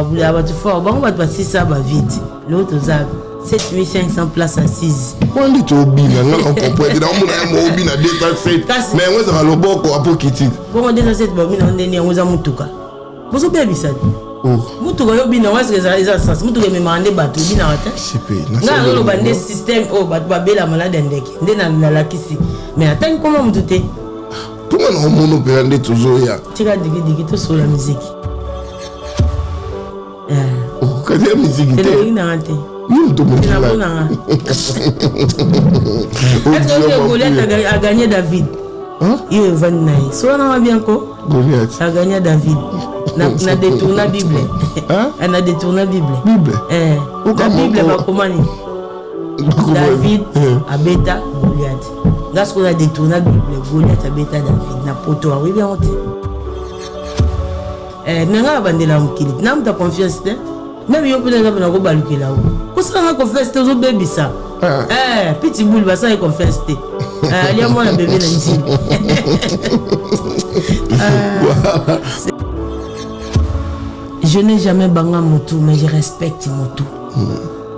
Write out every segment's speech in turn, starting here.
Vous avez fort, bon, on va passer ça vite. L'autre, 7500 places assises. On dit au bin, on comprend. On bin à 207. Mais moi, ça va le bon pour apokiti. Bon, on 207, on est en Mutuka. Vous avez bien ça. Mutuka, yo bin, on va se réaliser ça. Mutuka, me mande bateau, bin à terre. C'est payé. Non, le bandé système, oh, bateau, la malade endek. Ndé la kisi. Mais attends, comment vous doutez? Tout le monde nous peut toujours ya. Tu vas dire tout sur la musique. Quand il y a musique, c'est le inarrêté. Est-ce que Goliath a gagné David? Il est venu. Soit on a bien quoi? Goliath a gagné David. On a détourné la Bible. On a détourné la Bible. La Bible va comment? David a bêta Goliath. Lorsqu'on a détourné la Bible, Goliath a bêta David. Na poto a oui bien honte. Nanga bande la mukili. Nam ta confiance te. Même yo peut être na ko baluki là. Ko ça na confesse te zo baby ça. Petit boule ba ça confesse te. Ali moi na bébé na nzi. Je n'ai jamais banga motu mais je respecte motu.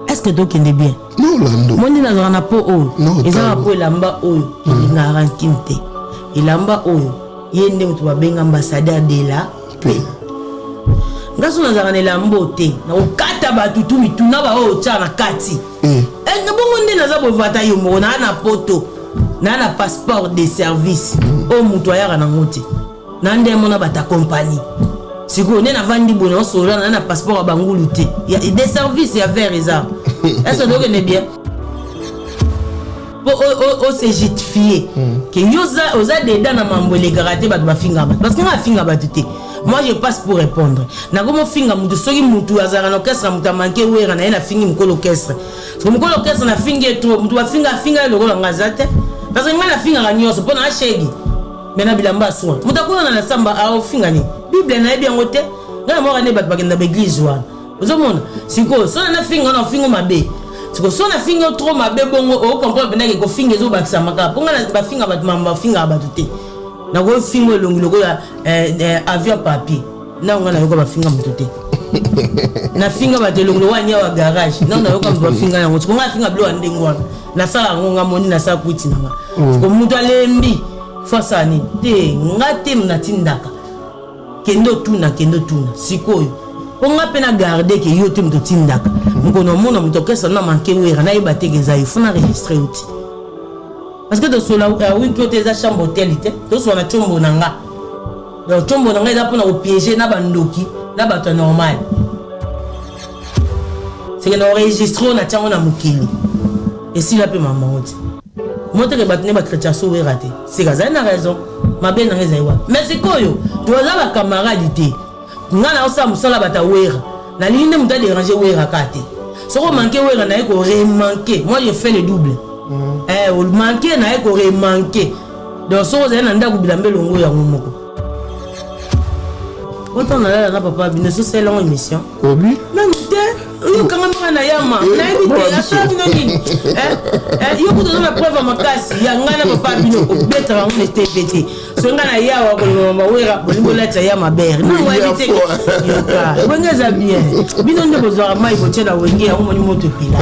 Est-ce que donc il est bien? Non, Lando. Moi, je n'ai pas peau. Ils ont peau lamba oyo. Il n'a rien quinte. Il lamba oyo. Il est né au Toubabeng ambassadeur de la paix. Ngaso na zana lambo te. Na okata batu tu mituna ba o cha na kati. Ngabongo nde na zabo vata yo mo na na poto. Na na passeport de service. O mutu ayaka na ngote. Na nde mona bata compagnie. Si vous avez vendu bon solo na passeport à bangulu te. Il y a des services à faire ça. Est-ce que vous avez bien? Pour se justifier que yoza oza dedans na mambo les karaté ba finga parce que na finga ba tuté. Moi je passe pour répondre. Na gomo finga mutu soki mutu azara na orchestre mutu manqué wera na ina fingi mukolo orchestre. Parce que mukolo orchestre na fingi trop mutu ba finga le rolo ngazate. Parce que ngana finga ga nyoso pona ashegi. Mena bilamba soin. Mutu ko na samba a finga ni. Bible na bien ngote. Na mo rane bat bakenda ba église wana. Ozomona siko so na finga na fingo mabe. Siko so na finga trop mabe bongo o comprendre bena ko finga zo bakisa maka. Ponga na ba finga bat mamba finga ba tuté. Na go fingo longi loko ya avion papier. Na ngana yoko ba finga mututé. Na finga ba te longi wanya wa garage. Na yoko ba finga na ngoto. Nga finga blo ande ngwana. Na sala ngonga moni na sa kwiti na nga. Siko mutu alembi. Fasa ni te ngate mnatindaka. Kendo tuna sikoyo onga pena garder que yo te mtindaka ngono mona mtokesa na manke wera na iba tegeza ifuna registrer outi parce que de cela oui que tes chambre hôtel ite to so na chombo nanga donc chombo nanga eza pona piéger na bandoki na bato normal c'est que no registrer na chango na mukili et si la pe maman oti montre que batne ba chrétien so wera te c'est que ça na raison ma belle na raison mais c'est koyo tu as la camarade te ngana osa musala bata wera na linde muta déranger wera kate soko manquer wera na eko remanquer moi je fais le double o manquer na eko remanquer donc soko za na ndaku bilambe longo ya ngomoko autant na papa bino so c'est longue émission obi non yo kanga na yama na ebite la sa bino nini yo kuto na preuve makasi ya ngana papa bino obetra on était pété so ngana yawa ko mama wera bolingo leta ya mabere non wa ebite yoka bongeza bien bino ndo bozwa mai bochela wenge ya umoni moto pila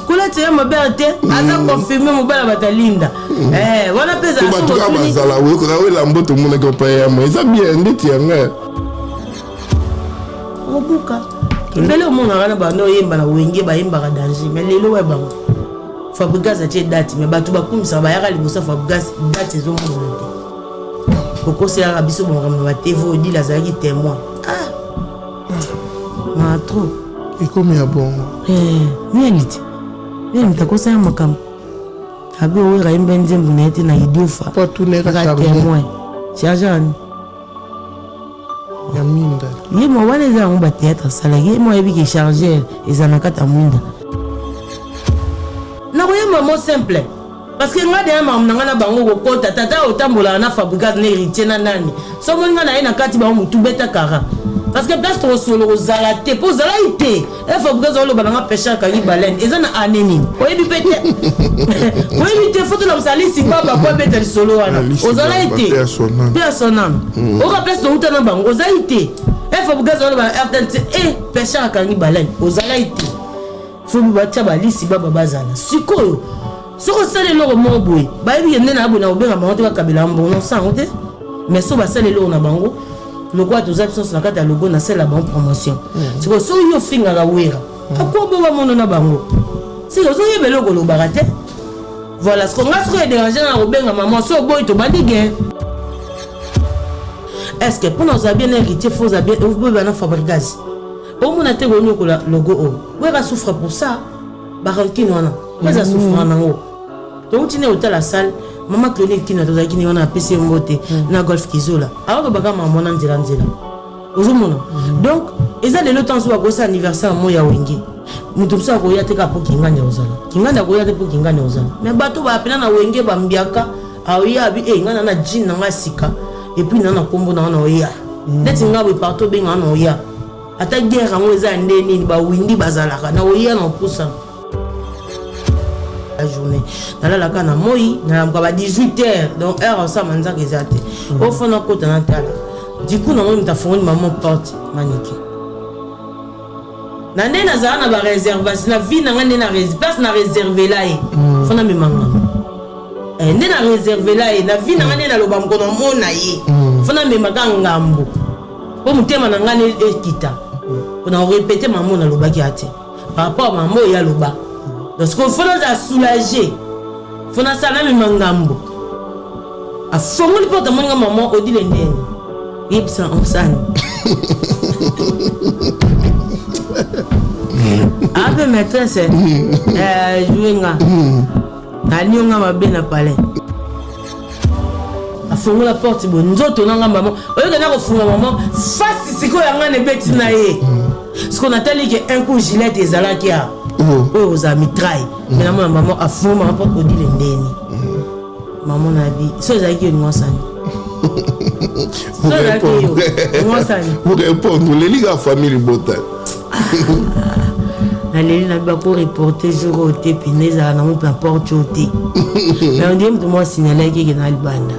koleta ya mabere te aza confirmer mobala batalinda wana pesa so ba bazala we ko la mboto mona ko pa ya mo eza bien ndeti yanga obuka mbele omona kana bando yemba na wenge ba yemba ka danger mais lelo we bango Fabregas a tie date mais bato bakumisa ba yaka libosa Fabregas date zo mona te poko se ya biso bon kama ba TV odi la zaki témoin ma trop et comme ya bon mielite même ta kosa ya makam abi we ra yemba nzembu na ete na idiofa pas tout n'est ka témoin chargeant Yaminda. Ye mo wana za ngba théâtre sala ye mo yebi ki chargeur ezana kata mwinda. Na ko yema mo simple parce que ngade ya mam ngana bango ko kota tata otambola na Fabregas na héritier na nani. So mo ngana ina kati ba mutu beta kara. Parce que place to solo ozala te po zala ite. E Fabregas olo bananga pêcheur ka yi baleine ezana aneni. O yebi pete. O yebi te photo la sali simba ba ko beta solo wana. Ozala ite. Personnel. O ka place to utana bango ozala ite. E faut que vous ayez pêcheur à Kangi Balen. Aux alaïti. Faut que vous ayez lisi baba bazana. Siko. Si vous savez le mot boui. Bah il y a un abonné au bien à monter à Kabila Mbono sans honte. Mais si vous savez le bango. Le quoi tous absents sur la carte à logo na c'est la bonne promotion. C'est que si vous faites la wera. À quoi vous va mon na bango? Si vous avez le logo le baraté. Voilà ce qu'on a trouvé déranger dans le bien à maman sur boy to badigue. Est-ce que pour nous bien hérité faut bien vous pouvez bien fabriquer au mon até gonu ko logo o ouais va souffrir pour ça baranki nona mais ça souffre nango donc tu n'es au la salle maman clonique qui n'a pas qui on a PC mbote na golf kizola alors que baka maman na nzela ozomona donc eza le temps soit ko ça anniversaire mo ya wengi mutu msa ko ya teka po kinganya ozala kinganda ko ya te po kinganya ozala mais bato ba apena na wenge ba mbiaka aoya bi ngana na jean na ngasika et puis nana kombo na oya neti ngabwe partout benga na oya ata guerre ngo eza ndeni ba windi bazalaka na oya na pusa la journée nala la kana moi na ba 18h donc heure ça manza kezate au fond na kota na tala du coup na moi mtafoni maman porte maniki na ndena za na ba réservation na vie na ngane na place na réserver là et fona me manga nde na réserver là et na vie na ngane na loba mkono mona ye fona me makanga ngambo po mutema na ngane ekita on a répété maman na loba ki ate par rapport à maman ya loba donc ce qu'on faut nous soulager faut na sala me mangambo a fongoli porte manga maman odile ndeni ibsa onsani abe maîtresse jouenga alionga mabena palais afongo la porte bon nzoto nanga maman oyo kana ko funga maman face siko yanga ne beti na ye ce qu'on attend que un coup gilet ezala ki a oh za mitraille mais na maman afongo maman porte odile ndeni maman na bi so ezaki yo ngosani vous répondre les ligas famille bota Allez, la bako reporter jour au thé, pinez à la montre la porte au thé. Mais on dit que moi signaler qu'il y a une bande.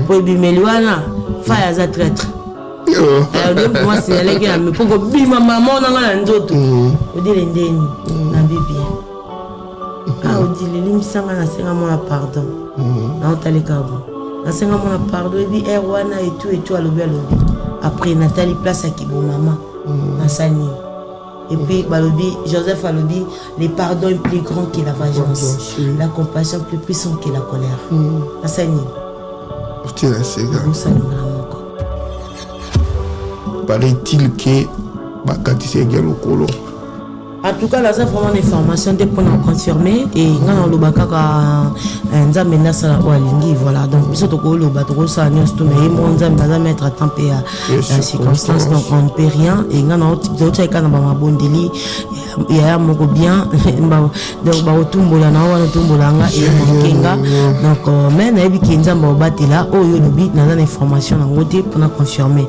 Pour bimeluana, fire za traître. On dit que moi signaler qu'il y a mais pour que bima maman on a un autre. On dit l'endeni, na bibi. Ah on dit les limes sanga na senga mon pardon. Na otali kabo. Na senga mon pardon et bi erwana et tout à l'obé. Après Nathalie place à Kibo maman. Na sani. Et puis, Joseph a dit, le pardon est plus grand que la vengeance. La compassion plus puissante que la colère. Asani. Paraît-il que Bakati c'est égal au colo. En tout cas, là, c'est vraiment une information de pour nous confirmer. Et quand on a voilà. Donc, si on a mettre à temps et la circonstance, donc on ne peut rien. Et quand on a bon délit, il y a un mot bien. Donc, on tombola donc, même avec Kenza Babatila, oh, il y a une information pour nous confirmer.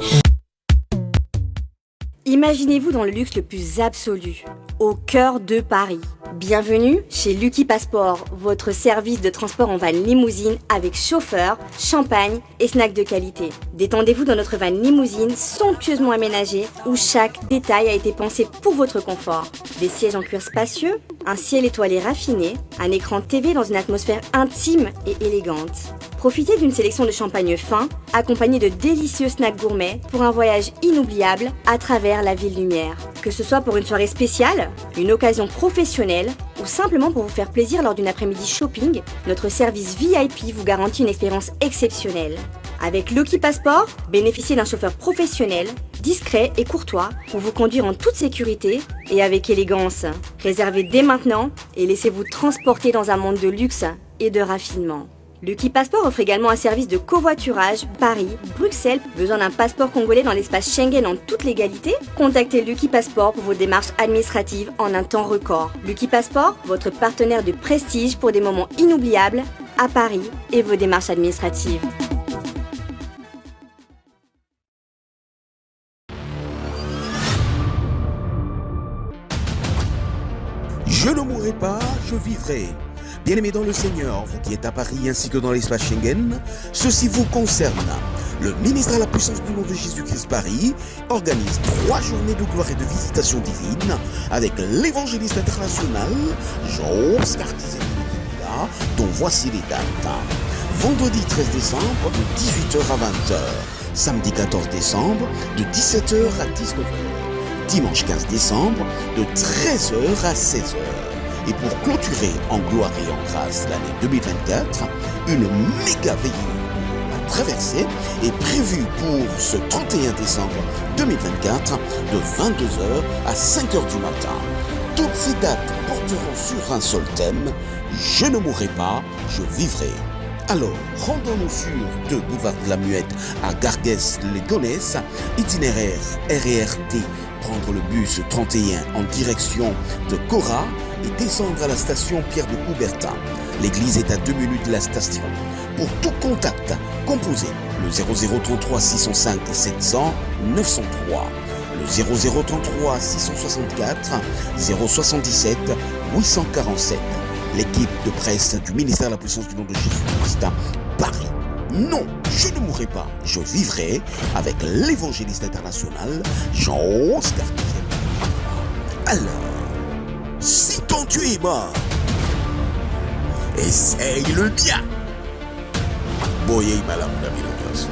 Imaginez-vous dans le luxe le plus absolu, au cœur de Paris. Bienvenue chez Lucky Passport, votre service de transport en van limousine avec chauffeur, champagne et snacks de qualité. Détendez-vous dans notre van limousine somptueusement aménagée où chaque détail a été pensé pour votre confort. Des sièges en cuir spacieux, un ciel étoilé raffiné, un écran TV dans une atmosphère intime et élégante. Profitez d'une sélection de champagne fin, accompagné de délicieux snacks gourmets pour un voyage inoubliable à travers la ville lumière. Que ce soit pour une soirée spéciale, une occasion professionnelle ou simplement pour vous faire plaisir lors d'une après-midi shopping, notre service VIP vous garantit une expérience exceptionnelle. Avec Lucky Passport, bénéficiez d'un chauffeur professionnel, discret et courtois pour vous conduire en toute sécurité et avec élégance. Réservez dès maintenant et laissez-vous transporter dans un monde de luxe et de raffinement. Lucky Passport offre également un service de covoiturage Paris, Bruxelles. Besoin d'un passeport congolais dans l'espace Schengen en toute légalité? Contactez Lucky Passport pour vos démarches administratives en un temps record. Lucky Passport, votre partenaire de prestige pour des moments inoubliables à Paris et vos démarches administratives. Je ne mourrai pas, je vivrai. Bien-aimés dans le Seigneur, vous qui êtes à Paris ainsi que dans l'espace Schengen, ceci vous concerne. Le ministère à la puissance du nom de Jésus-Christ Paris organise 3 journées de gloire et de visitation divine avec l'évangéliste international Jean-Oscar Tizet, dont voici les dates. Vendredi 13 décembre de 18h à 20h. Samedi 14 décembre de 17h à 19h. Dimanche 15 décembre de 13h à 16h. Et pour clôturer en gloire et en grâce l'année 2024, une méga veillée de la traversée est prévue pour ce 31 décembre 2024 de 22h à 5h du matin. Toutes ces dates porteront sur un seul thème: je ne mourrai pas, je vivrai. Alors, rendons-nous sur 2 boulevard de la Muette à Garguès-les-Gonesse, itinéraire RERT, prendre le bus 31 en direction de Cora et descendre à la station Pierre de Coubertin. L'église est à 2 minutes de la station. Pour tout contact, composez le 0033 605 700 903, le 0033 664 077 847. L'équipe de presse du ministère de la puissance du nom de Jésus-Christ, Paris. Non, je ne mourrai pas, je vivrai, avec l'évangéliste international Jean-Oscar Tizet. Alors, si ton Dieu est mort, essaye le mien. Boye malam d'Abilogos.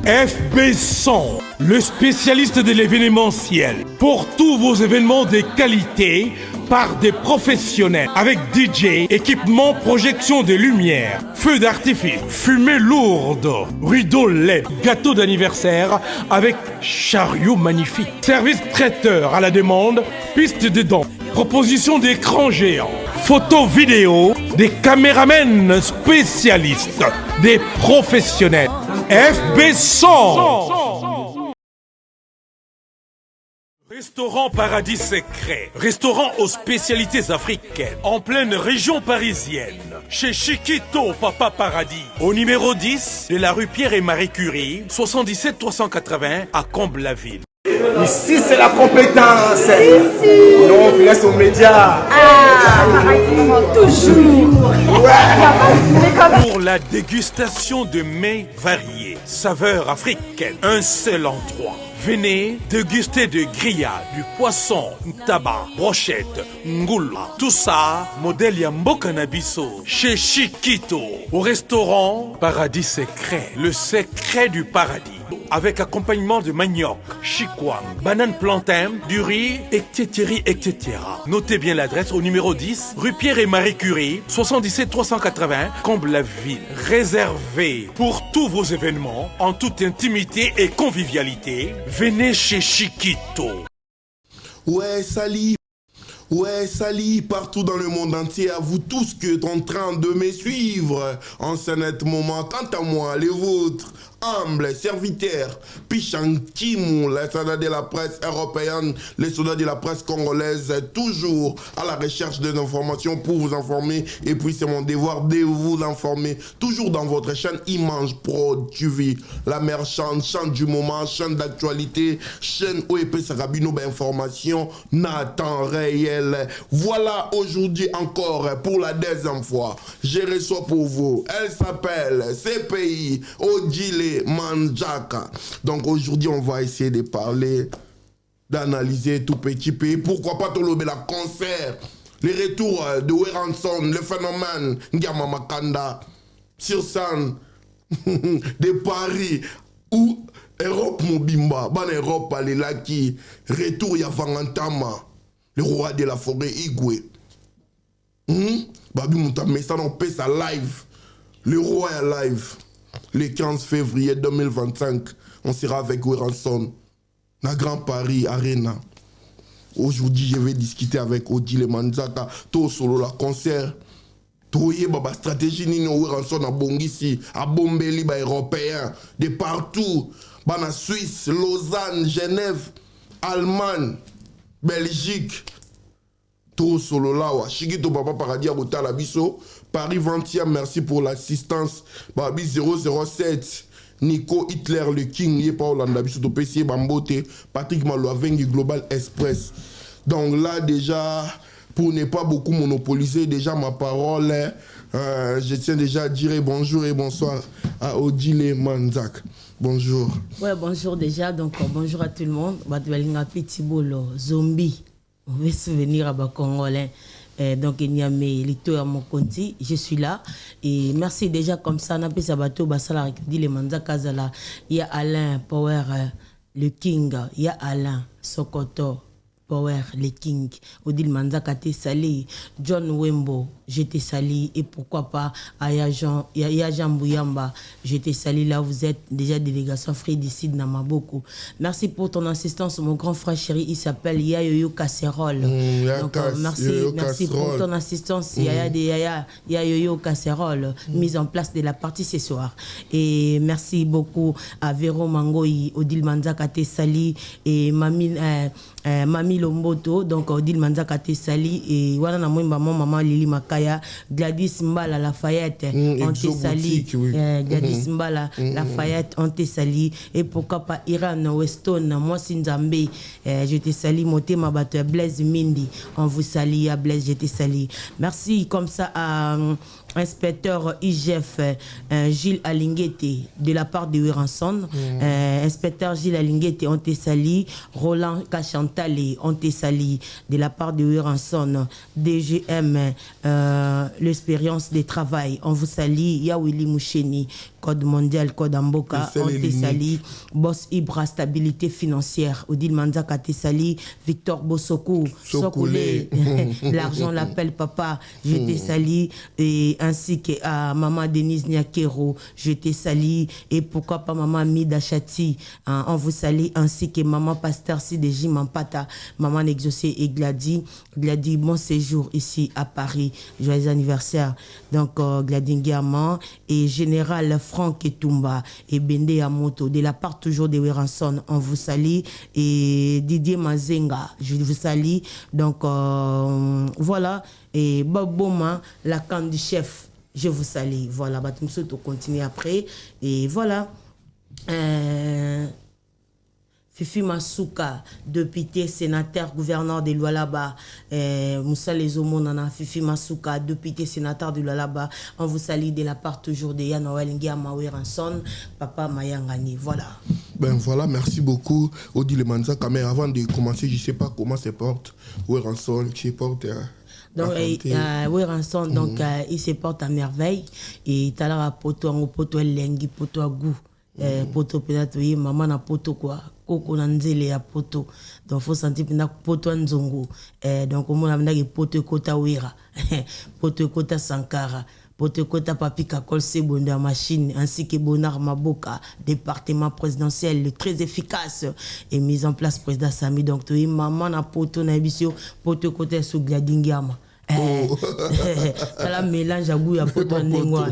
FB100, le spécialiste de l'événementiel. Pour tous vos événements de qualité, par des professionnels, avec DJ, équipement, projection de lumière, feux d'artifice, fumée lourde, rideau LED, gâteau d'anniversaire avec chariot magnifique, service traiteur à la demande, piste de danse, proposition d'écran géant, photo vidéo, des caméramens spécialistes, des professionnels. FB100. Restaurant Paradis Secret, restaurant aux spécialités africaines, en pleine région parisienne, chez Chiquito Papa Paradis, au numéro 10 de la rue Pierre et Marie Curie, 77 380 à Comble-la-Ville. Ici, c'est la compétence. Non, on laisse aux médias. Toujours. Pour la dégustation de mets variés, saveurs africaines, un seul endroit. Venez déguster de grillades, du poisson, tabac, brochette, ngoula. Tout ça, modèle Yambo Canabiso, chez Chiquito, au restaurant Paradis Secret, le secret du paradis. Avec accompagnement de manioc, chikwang, banane plantain, du riz, etc., etc. Notez bien l'adresse au numéro 10, rue Pierre et Marie Curie, 77 380, Comble-la-Ville. Réservé pour tous vos événements, en toute intimité et convivialité, venez chez Chiquito. Ouais, Sali. Ouais, Sali, partout dans le monde entier, à vous tous qui êtes en train de me suivre en ce net moment. Quant à moi, les vôtres, humbles serviteurs, Pichankimou, les soldats de la presse européenne, les soldats de la presse congolaise, toujours à la recherche des informations pour vous informer. Et puis c'est mon devoir de vous informer, toujours dans votre chaîne Image Prod TV, la meilleure chaîne du moment, chaîne d'actualité, chaîne OEP Sarabino, information, n'attend réel. Voilà aujourd'hui encore pour la 2e fois, je reçois pour vous, elle s'appelle CPI Odile Manjaka. Donc aujourd'hui on va essayer de parler, d'analyser tout petit pays, pourquoi pas tout le concert, les retours de Weranson, le phénomène Ngama Makanda sur scène de Paris ou Europe Mobimba, ban Europe là qui retour Yavangantama, le roi de la forêt Igwe. Babi Moutame, ça on paie sa live, le roi est live. Le 15 février 2025, on sera avec Weranson, la Grand Paris Arena. Aujourd'hui, je vais discuter avec Odile Manjaka, tout solo la concert. Toye baba stratégie nino Weranson à Bongisi, à Bombeli ba européen, de partout, bana Suisse, Lausanne, Genève, Allemagne, Belgique. Tout solo là, Chiquito Papa Paradis à Otala Bisso. Paris 20e, merci pour l'assistance. Babi 007 Nico Hitler le King yé pas Hollanda biso to PC Bambote Patrick Malo Vengi Global Express. Donc là déjà pour ne pas beaucoup monopoliser déjà ma parole, je tiens déjà à dire bonjour et bonsoir à Odile Manzak. Bonjour. Ouais, bonjour déjà. Donc, bonjour à tout le monde. Petit bolo, zombie. On veut souvenir à Congolais. Donc, il y a mes lito à mon conti. Je suis là. Et merci déjà comme ça. On a pu sabato, basala, dit les Manzak Kazala. Il y a Alain Power, le King. Il y a Alain Sokoto. Power, les King, Odile Manzaka t'es salé, John Wembo, j'étais sali, et pourquoi pas Aya Jean Bouyamba, j'étais sali, là vous êtes déjà délégation Free d'ici de Namaboko. Merci pour ton assistance, mon grand frère chéri, il s'appelle Yayoyo Casserole. Donc merci pour ton assistance, Yayoyo Casserole, mise en place de la partie ce soir. Et merci beaucoup à Véro Mangoï, Odile Manzaka t'es sali, et Mami Lomboto, donc Odile Manzaka Tessali et voilà maman Lili Makaya, Gladys Mbala Lafayette, on Tessali, Gladys Mbala Lafayette, on Tessali et pourquoi pas Iran Weston, moi Sinzambe, je te salue, Moté Mabato, Blaise Mindi, on vous salue à Blaise, je te salue. Merci comme ça à inspecteur IGF Gilles Alinguete de la part de Wiranson, inspecteur Gilles Alinguete, on te salue, Roland Kachantale, on te salue de la part de Wiranson, DGM l'expérience de travail, on vous salue, Yawili Moucheni, Code mondial, Code Amboka, on te salue, Boss Ibra, stabilité financière, Odile Manzaka te salue, Victor Bossoko, Sokoulé, l'argent l'appelle papa, je te salue, et ainsi que à maman Denise Nyakero, je te salue, et pourquoi pas maman Mida Chati, on vous salue, ainsi que maman Pasteur Sideji Mampata, maman Exaucé et Glady, bon séjour ici à Paris, joyeux anniversaire, donc Glady Nguerman, et général Franck Etumba, et Bende Amoto, de la part toujours de Wiranson, on vous salue, et Didier Mazenga, je vous salue, donc voilà, et Bob Boma, la canne du chef, je vous salue. Voilà, Batumso, on continue après. Et voilà. Fifi Masuka, député, sénateur, gouverneur de Lualaba. Moussa Lezomo Nana, Fifi Masuka, député, sénateur de Lualaba. On vous salue de la part toujours de Yann Owelingia Maweranson, Papa Mayangani. Voilà. Ben voilà, merci beaucoup, Odile Manzaka. Mais avant de commencer, je ne sais pas comment se porte Weranson, qui porte. Donc, Weranson, donc il se porte à merveille. Et tout à l'heure, poto lengi, poto à goût. Poto peut-être, oui, maman na poto quoi. Koko na nzele ya poto. Donc, faut sentir que poto nzongo. Donc, au moins, on a poto kota wera. Poto kota sankara. Poto kota papi kakol sebonda machine. Ainsi que Bonar Maboka, département présidentiel très efficace. Et mise en place président Sami. Donc, oui, maman na poto na bisio. Poto kota sou Gladingiama. Ça mélange à goût à poto ndengwa.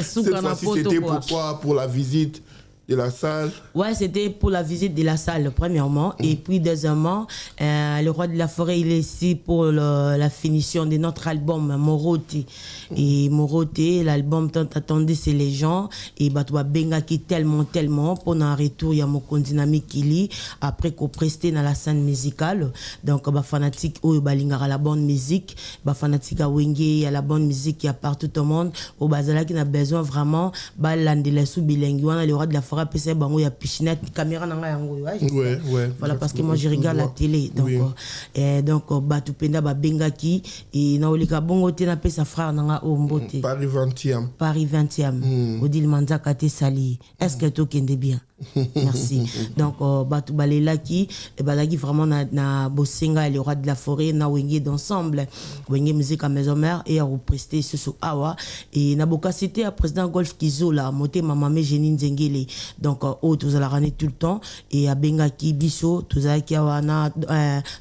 Cette fois-ci, c'était pourquoi? Pour la visite de la salle? Ouais, c'était pour la visite de la salle, premièrement. Et puis, deuxièmement, le roi de la forêt, il est ici pour la finition de notre album, Moroté. Et Moroté, l'album tant attendu, c'est les gens. Et Batouba Benga qui tellement, pour un retour, il y a mon dynamique qui lit. Après qu'on presté dans la scène musicale. Donc, bah, fanatique, oh, bah, lingara la bonne musique. Bah, fanatique à Wenge, il y a la bonne musique, il y a partout au monde. Au Bazala qui a besoin vraiment, bah, l'andela sous bilingue. Le roi de la forêt, PC bango ya piscinette caméra nanga yango ouais voilà parce que moi je regarde la télé donc donc batu penda ba bengaki et na olika bongo te na pesa frère nanga o mbote Paris 20e Odile Manzaka te sali est-ce que to kende bien merci donc batu balela ki balaki vraiment na bosenga le roi de la forêt na wenge d'ensemble wenge musique à maison mère et à represter ce awa et na boka cité à président Golf Kizola moté mamame Jenine Zengele donc tous à la ramener tout le temps et à Bengaki Bisso tous à qui awana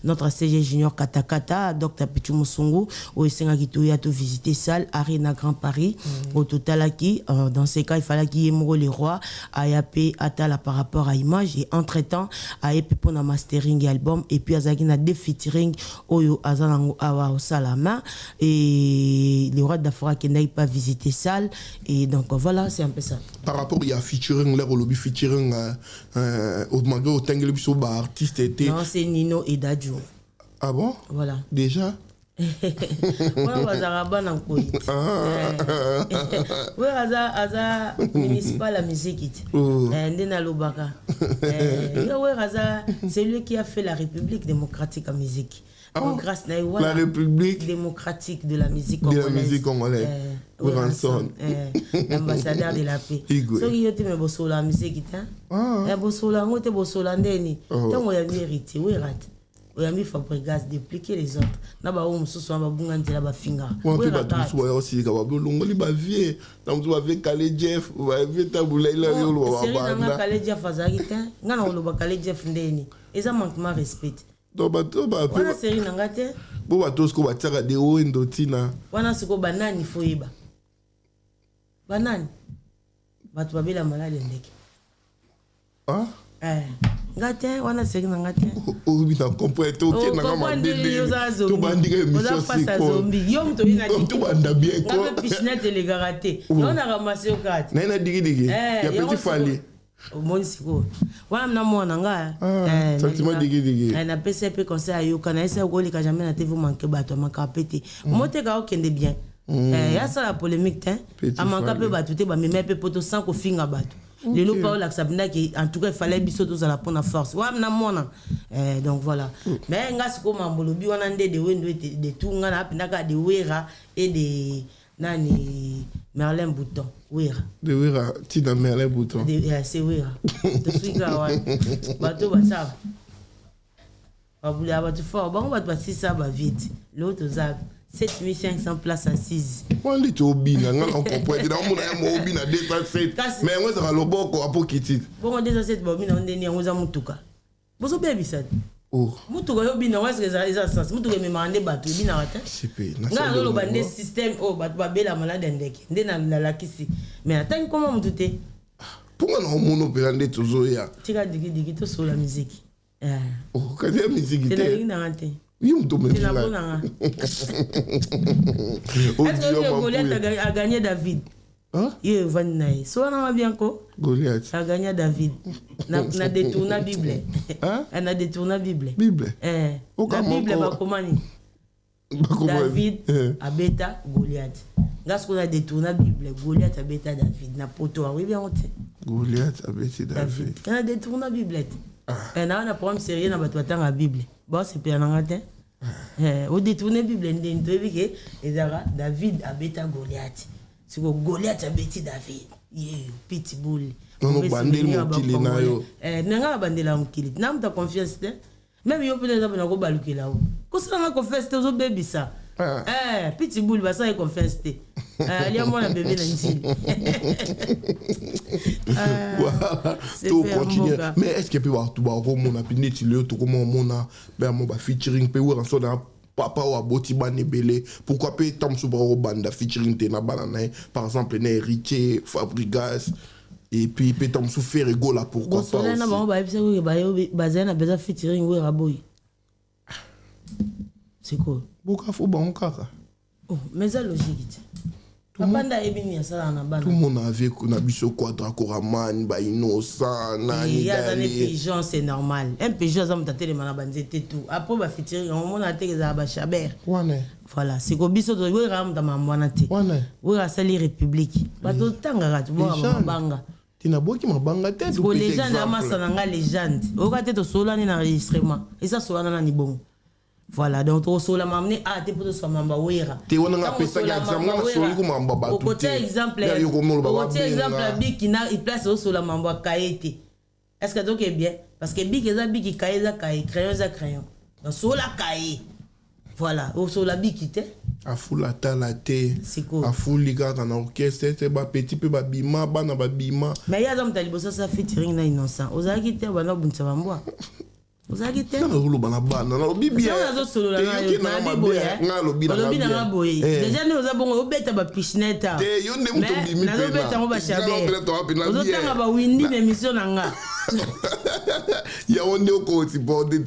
notre CG junior Katakata Dr Pichu Musungu au senga qui to ya to visiter salle Arena Grand Paris au total qui dans ces cas il fallait qu'il y ait les rois Ayape Atala là par rapport à image et entre-temps a été pour na mastering album et puis azaki na deux featuring oyo azanango awa au salama et le roi d'Afrique qui n'a pas visité salle et donc voilà c'est un peu ça. Par rapport il y a featuring l'air au lobby featuring au mango au tangle biso ba artiste était. Non c'est Nino et Dadju. Ah bon? Voilà. Déjà? Moi bazaraba na koyi. Ouais aza municipal la musique. Ndena lobaka. Ouais aza c'est lui qui a fait la République démocratique en musique. Grâce na la République démocratique de la musique congolaise. De la musique congolaise. Ranson. L'ambassadeur de la paix. So qui yote me bosola musique ta. Bosola ngote bosola ndeni. Tango ya mérité, oui rat. Oyami Fabregas dépliquer les autres. Na ba o mususu ba bunga ntela ba finga. Oui ba tous wa aussi ka ba longoli ba vie. Tam tu avec Kale Jeff, ba vie tabula ila yo lo ba banda. C'est Kale Jeff azaki ta. Ngana lo ba Kale Jeff ndeni. Eza manquement respect. Do ba to ba. Wana série nanga te. Bo ba tous ko ba tsaka de o ndotina. Wana siko banani foyeba. Banani. Batu babela malade ndeke. Ngate wana série nanga te. O bina comprendre to te nanga mabele. To bandika émission siko. Yom to ina di. To banda bien ko. Ngame piscine te le garaté. On a ramassé au kat. Na ina digi. Ya petit fali. Mon siko. Wana na mwana nga. Sentiment digi. Na PCP conseil ayoka na esa ko lika jamais na TV manqué bato makapete. Mote ka okende bien. Ya ça la polémique te. Amanka pe bato te ba meme pe poto sans ko finga bato. Le loup pas là sabina qui en tout cas il fallait biso tous à la prendre force wa na mona donc voilà mais ngasi ko mambolobi wana nde de wendo de tout ngana apinaka de wera et de nani Merlin Bouton wera de wera tina Merlin Bouton c'est wera to suika wa bato ba ça ba bula ba tu fort ba on va passer ça ba vite l'autre zab 7500 places assises. On dit au bina, on comprend. Il y a un bina 207. Mais on va le boko à pokiti. Bon, 207 bobina on deni on za mutuka. Bozo baby ça. Oh. Mutuka yo bina wa c'est ça sens. Mutuka me mande batu bina wata. C'est payé. Nga lo bande système oh batu babela malade ndeke. Ndena la kisi. Mais attends comment mutute. Pourquoi non mono pelande toujours ya. Tika digi to sur la musique. Oh, quand la musique était. C'est la musique. Oui, on tombe là. Est-ce que Goliath a gagné David? Hein? Il va naï. Soit on a bien quoi? Goliath a gagné David. Na détourné la Bible. Hein? On a détourné la Bible. Bible. La Bible va comment? David a bêta Goliath. Lorsqu'on a détourné la Bible, Goliath a bêta David. Na poto oui bien on sait. Goliath a bêta David. On a détourné la Bible. On a problème sérieux na bato la Bible. Bon c'est pas un matin. Au détourner Bible ndé que ezara David a bêta Goliath. C'est que Goliath a bêta David. Pitbull. Non bandel mokili na yo. Nanga bandela mokili. Na mta confiance te. Même yo peut être na ko balukela o. Ko ça na confiance te zo baby ça. Pitbull ba ça confiance te. Ali mo na bébé na nzili. Tout continue. Mais est-ce que peut voir tout ba ko mona pineti le to comment mona ba mo ba featuring pe wera so na papa ou aboti bane belé pourquoi pas tam subro banda featuring te na banana par exemple na héritier Fabregas et puis peut tam souffrir ego là pourquoi pas aussi. Na ba ba bisa ko ba yo bazana beza featuring wera boy. C'est quoi? Boka fo ba on kaka. Oh, mais ça logique. Tout le monde avait un biso quadra coraman, ba innocent, nani. Il y a des pigeons, c'est normal. Un pigeon, ça me tâte les manabanzé tout. Après, on va faire on a été les abachaber. Voilà, c'est comme biso de ram dans ma moanate. Oui, à sali république. Pas tout le temps, tu vois, banga. Tu n'as pas qui m'a banga tête. Pour les gens, la légende. Au cas de Solane en enregistrement. Et ça, Solane ni bon. Voilà, donc au sol m'a amené à te pour so mamba wera. Te wana nga pesa ya exemple na soli ko mamba ba tout. Au côté exemple big qui na il place au sol mamba kaete. Est-ce que donc est bien parce que big eza big kae za kae crayon za crayon. Donc sola kae. Voilà, au sol big qui te a fula tala te. C'est quoi? A fuli ga dans orchestre c'est ba petit peu ba bima ba na ba bima. Mais ya zam talibo ça featuring na innocent. Ozaki te bana bunza bamboa. Vous avez été? Non, non, non, non, non, Déjà, nous avons au bête à piscinette. Mais nous avons windy l'émission. Il y a un autre côté pour dire.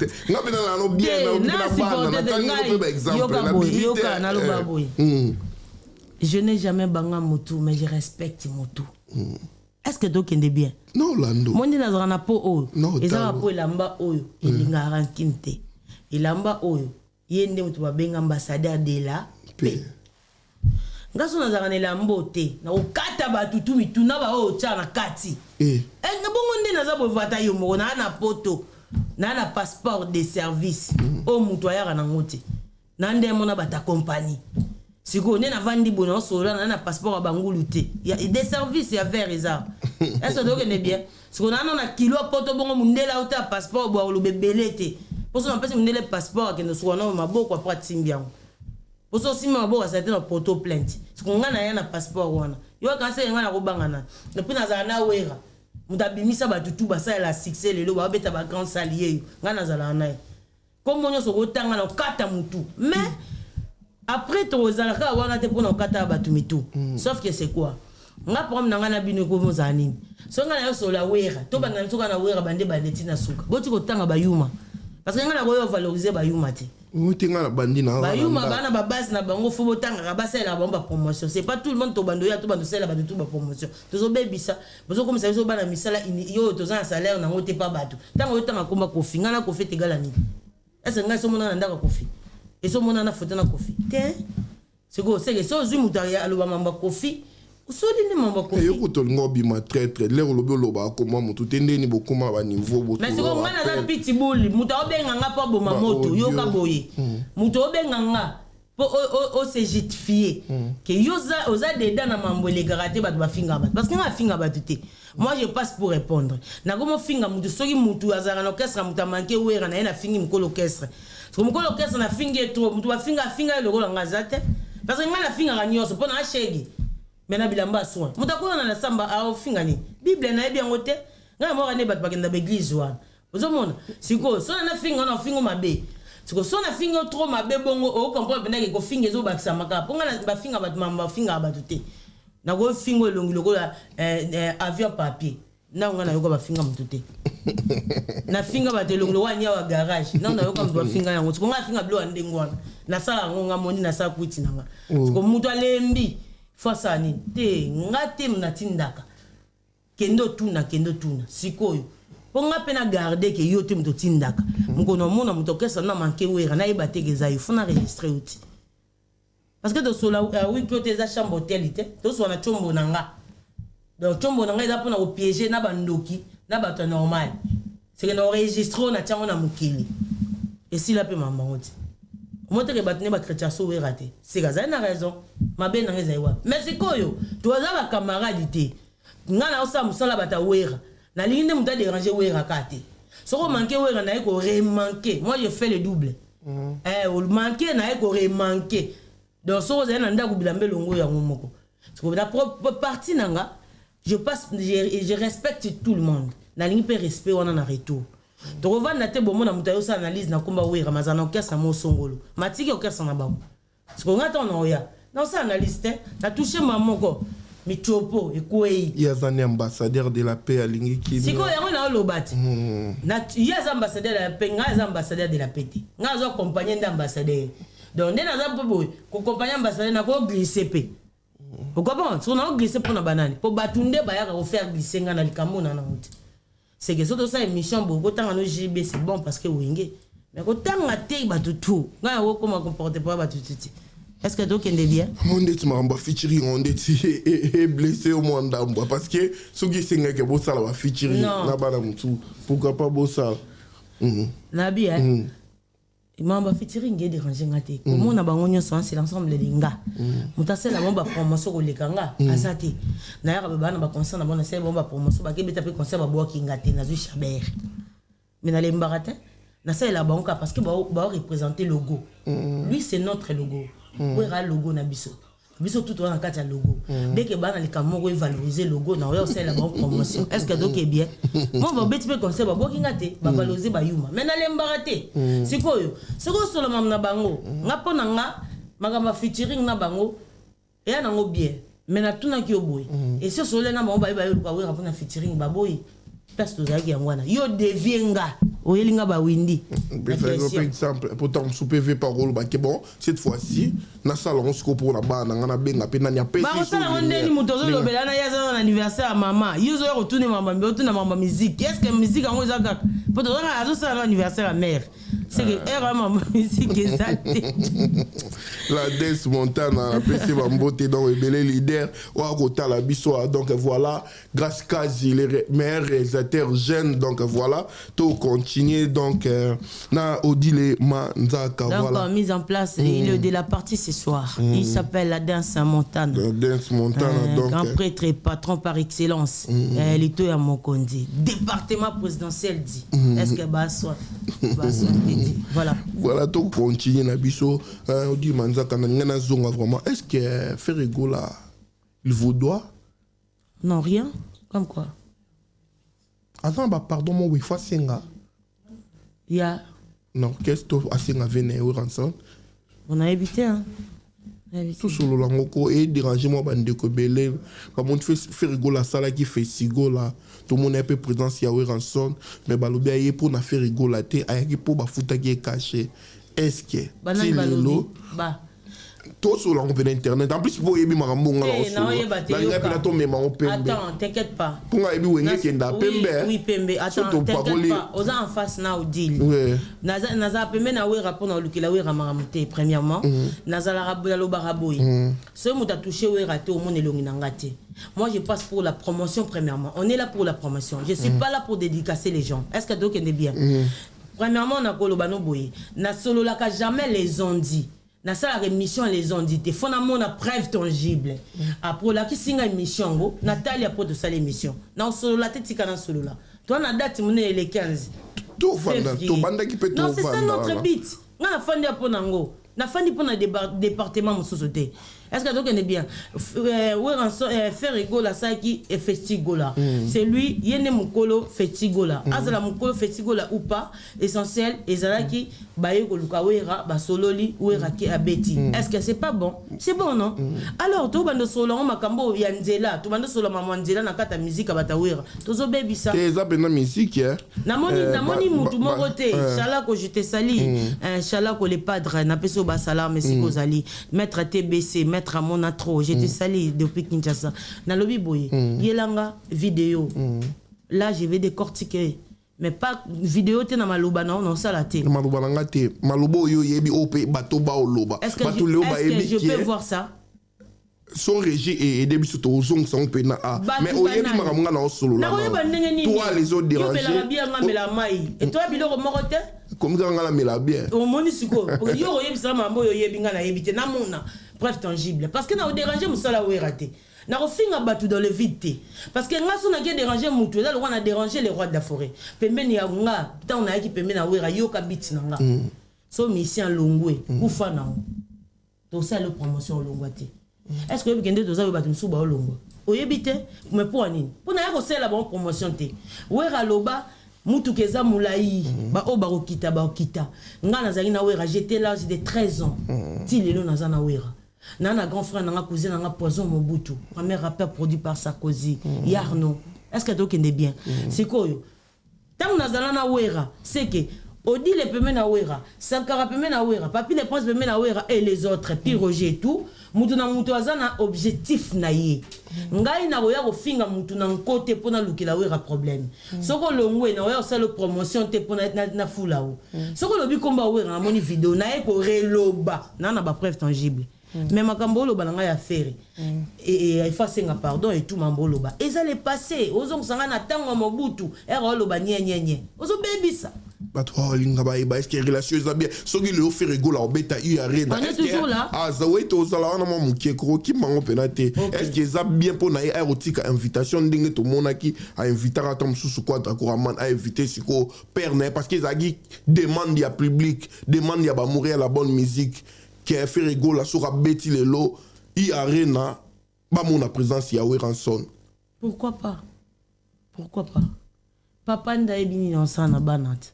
Je n'ai jamais bangé Moutou, mais je respecte Moutou. Est-ce que tu es bien? Non, Lando. Moi, je suis dans peau. Non, je suis dans peau. Ilamba oyo. Ilingara kinte. Ilamba oyo. Yende mutu babenga ambassadeur de la paix. Ngaso nazarane lambo te. Na okata batutu mituna ba o tia na kati. Ngabongo nde nazabo vata yo mo na na poto. Na na passeport de service. O mutu ayara na ngote. Na nde mona bata compagnie. Siko ne na vandi bono sola na passeport abangulu te. Ya des services ya vers eza. Est-ce que donc est bien? Siko na na kilo poto bongo mundela uta passeport bo lo bebelete. Pour ça on peut mundela passeport que nous soit na maboko après timbiango. Pour ça aussi maboko ça était na poto plainte. Siko ngana ya na passeport wana. Yo quand c'est ngana robanga na. Depuis na za na wera. Mutabimisa batutu basa la succès lelo ba beta ba grand salier. Ngana za la na. Comme on so kotanga na kata mutu. Mais après tu as te pour nos kata batumitu. Sauf que c'est quoi? Nga prom na ngana bino ko mozanini. So ngana yo so la wera. To bana so kana wera bande bandeti na suka. Boti ko tanga bayuma. Parce que ngana ko yo valoriser bayuma te. Muti ngana bandi na. Bayuma bana ba base na bango fo botanga ka basa la bomba promotion. C'est pas tout le monde to bando ya to bando sela bando tout ba promotion. To so bebisa. Bozo comme ça so bana misala yo to za salaire na ngote pa bato. Tanga yo tanga komba kofi ngana ko fete gala ni. Est-ce que ngana so mona ndaka kofi? Et ce moment on a photo na kofi. C'est quoi? C'est que ça zoom utaria aloba mamba kofi. Uso dine mamba kofi. Yo ko ngobi ma très très le lobo loba comment mutu tende ni bokuma ba niveau boto. Mais c'est comme ngana za pitbull muta obenga nga pa boma moto yo ka boye. Muta obenga nga po o se justifier que yoza oza dedans na mambo les karaté ba ba finga ba. Parce que nga finga ba tuté. Moi je passe pour répondre. Na gomo finga mutu soki mutu azara na orchestre muta manke wera na ina fingi mko orchestre. Parce que l'orchestre na fingi trop, mutu ba finga le rôle ngazate. Parce que ngana finga ganyoso pona ashegi. Mena bilamba soin. Muta ko na samba a finga ni. Bible na bien ngote. Ngana mo rane bat bakenda ba église wana. Ozomona. Siko so na finga na fingo mabe. Siko so na finga trop mabe bongo o comprendre bena ke ko finga zo bakisa maka. Ponga na ba finga bat mamba finga batute. Na go fingo elongi lokola avion papier. Na ngana yoko ba finga mutute. Na finga batelongo wanya wa garage na ndo yoka mba finga yango tiko nga finga blo andengwana na sala ngonga moni na sa kuti nanga tiko mutu alembi fasa ni te ngate mnatindaka kendo tuna sikoyo ponga pena garder ke yote mto tindaka mukono mona muto kesa na manke wera na iba tegeza yo fona registrer uti parce que do sola oui que tes chambre hôtel te to so na chombo nanga donc chombo nanga eza pona ko piéger na bandoki na bato normal c'est que nous enregistrons na tiango na mukili et si la pe maman oti moi te rebatne ba chrétien so we raté c'est gaza na raison ma ben na ngeza mais c'est koyo to za ba camarade te ngana osa musala bata wera na linde muta déranger wera kate soko manquer wera na ko remanquer moi je fais le double o manquer na ko remanquer donc so za na ndaku bilambe longo ya ngomoko c'est que la propre partie nanga je passe je respecte tout le monde na lingi pe respect wana na retour to revendre na te bomo na mutayo sa analyse na komba wera mazana okesa mo songolo matiki okesa na bango siko ngata na oya na sa analyse te na toucher mamoko mitopo ekwei yazani ambassadeur de la paix alingi ki siko yango na lobati na yaz ambassadeur de la paix ngaz ambassadeur de la paix ngaz accompagner d'ambassadeur donc ndena za popo ko accompagner ambassadeur na ko glisser pe. Vous comprenez? Si on a glissé pour la banane, pour batunde, on faire glisser dans le camion. C'est que ça, c'est une mission beaucoup de temps à nos JB, c'est bon parce que vous avez. Mais quand on a été tout, comment comporter pas batututi. Est-ce que donc est bien? On dit mamba featuring, on dit est blessé au monde d'ambois parce que ce qui c'est que bossa la featuring na bana mutu. Pourquoi pas bossa? Nabi hein. Mamba featuring est dérangé ngate. Comment na bango nyonso c'est l'ensemble de linga. Mutase la bomba promotion ko lekanga asate. Na yaka bana ba concert na bona c'est bomba promotion ba ke beta pe concert ba boa ki ngate na zu Chabert. Mais na le mbarate na c'est la banque parce que ba représenter logo. Lui c'est notre logo. Wera logo na biso. biso tout on a kati logo dès que bana likamoko valoriser logo na oyo c'est la bonne promotion est-ce que donc est bien moi ba beti pe conseil ba bokinga te ba valoriser ba yuma mais na lembara te sikoyo solo mam na bango ngapona nga magamba featuring na bango et na ngo bien mais na tuna ki oboy et ce solo na bango ba yo ka we rapona featuring ba boy parce que zaki ngwana yo devienga oyelinga ba windi par exemple pourtant sous PV parole ba que bon cette fois-ci na salon sco pour la bana ngana benga pe nani apesi ba sala wonde ni mutozo lobela na yaza na anniversaire à maman yuzo yo retourner maman mais retourner maman musique est-ce que musique en oza kaka pour toi na azo sala anniversaire à mère c'est que era maman musique exacte la Dance Montana PC Bambote donc belé leader wa kota la biso donc voilà grâce Kazi les meilleurs réalisateurs jeunes donc voilà tout continuer donc na Odile Manzaka donc, voilà mise en place il est de la partie ce soir il s'appelle la Dance Montana la Dance Montana donc grand prêtre et patron par excellence Lito ya Mokondi département présidentiel dit est-ce que baso voilà tout continuer na biso Odile Manzaka na zonga vraiment est-ce que Ferrego là il vous doit non rien comme quoi avant bah pardon mon wifa senga ya non qu'est-ce que asenga vene au rançon on a évité hein tout solo la ngoko et déranger moi bande ko belé ba mon fait rigoler ça là qui fait sigo là tout le monde est peu présence ya au rançon mais ba lobia yé pour na faire rigoler té ayaki pour ba futa qui est caché est-ce que banalo ba tout sur internet en plus pour yebi marambo nga attends t'inquiète pas pour yebi wenge kenda pembe oui pembe attends t'inquiète pas aux en face na au deal naza pembe na we rapport na lukila we ramaramute premièrement naza la raboya lo baraboy ce mot a touché we raté au monde elongi na ngate moi je passe pour la promotion premièrement on est là pour la promotion je suis pas là pour dédicacer les gens est-ce que donc est bien premièrement on a kolobano boy na solo la ka jamais les ont dit na sala émission les ont dit te fona mona preuve tangible après la ki singa émission go Nathalie après de sala émission na solo la tete kana solo la toi na date mon les 15 tout vanda to banda qui peut tout non c'est ça notre but na fandi après nango na fandi pour na département mo société est-ce que donc on est bien faire rigola ça qui est festigola c'est lui yene mukolo festigola azala mukolo festigola ou pas essentiel ezalaki baye ko lukawera ba sololi wera ki abeti est-ce que c'est pas bon c'est bon non alors to bando solo makambo ya nzela to bando solo mama nzela na kata musique abata wera tozo bebisa te za pena musique na moni mutu moko te chala ko je te sali chala ko les padres na peso ba salam merci ko zali maître TBC à mon atro j'étais salé depuis Kinshasa na lobby boy yelanga vidéo là je vais décortiquer mais pas vidéo te na maloba non ça la té maloba nga té malobo yo yebi op bato ba oloba bato lo ba yebi je peux voir ça son régie et début surtout aux ongles sont pena mais au yebi makamanga na solo là toi les autres dérangés yo la bien ngamela mai et toi biloko morote comme ça ngala mela bien au monisiko yo yebi ça mambo yo yebi ngana yebi te na mona preuve tangible parce que na déranger musala ou raté na refinga batu dans le vide parce que nga sona qui déranger mutu là le roi a dérangé les rois de la forêt pembeni ya nga tant na ki pembeni na wera yo ka bit na nga so mission longwe kufa na to ça le promotion longwate est-ce que vous gende to za batu msuba longwa oyebite mais pour nini pour na ya ko sela bon promotion te wera loba mutu keza mulai ba o ba okita nga nazali na wera j'étais là j'ai de 13 ans ti lelo nazana wera nana grand frère nanga cousin nanga Poison Mobutu premier rappeur produit par Sarkozy Yarno est-ce que donc est bien c'est quoi tant nazala na wera c'est que Odile peme na wera Sankara peme na wera Papi les Princes peme na wera et les autres puis Roger et tout mutu na mutu azana objectif na ye ngai na roya ko finga mutu na côté pona lukila wera problème soko longwe na roya sala promotion te pona na fulao soko lobi komba wera na moni vidéo na e ko reloba na ba preuve tangible mais makambo loba na ngai affaire et il faut senga pardon et tout mambo loba et ça les passé ozong sanga na tango Mobutu ero loba nye ozo bebisa bato linga ba est-ce que relation za bien soki le faire rigola obeta u arena on est toujours là za weto za la na mukie ko ki mango penate est-ce que za bien pour na aérotique invitation ndenge to monaki a inviter à tom sous quoi d'accord man a inviter siko père parce que zagi demande ya public demande ya ba mourir la bonne musique qui a fait rigola sur a beti lelo I arena ba mon présence ya Weranson. Pourquoi pas? Pourquoi pas? Papa nda ebini na sana banat.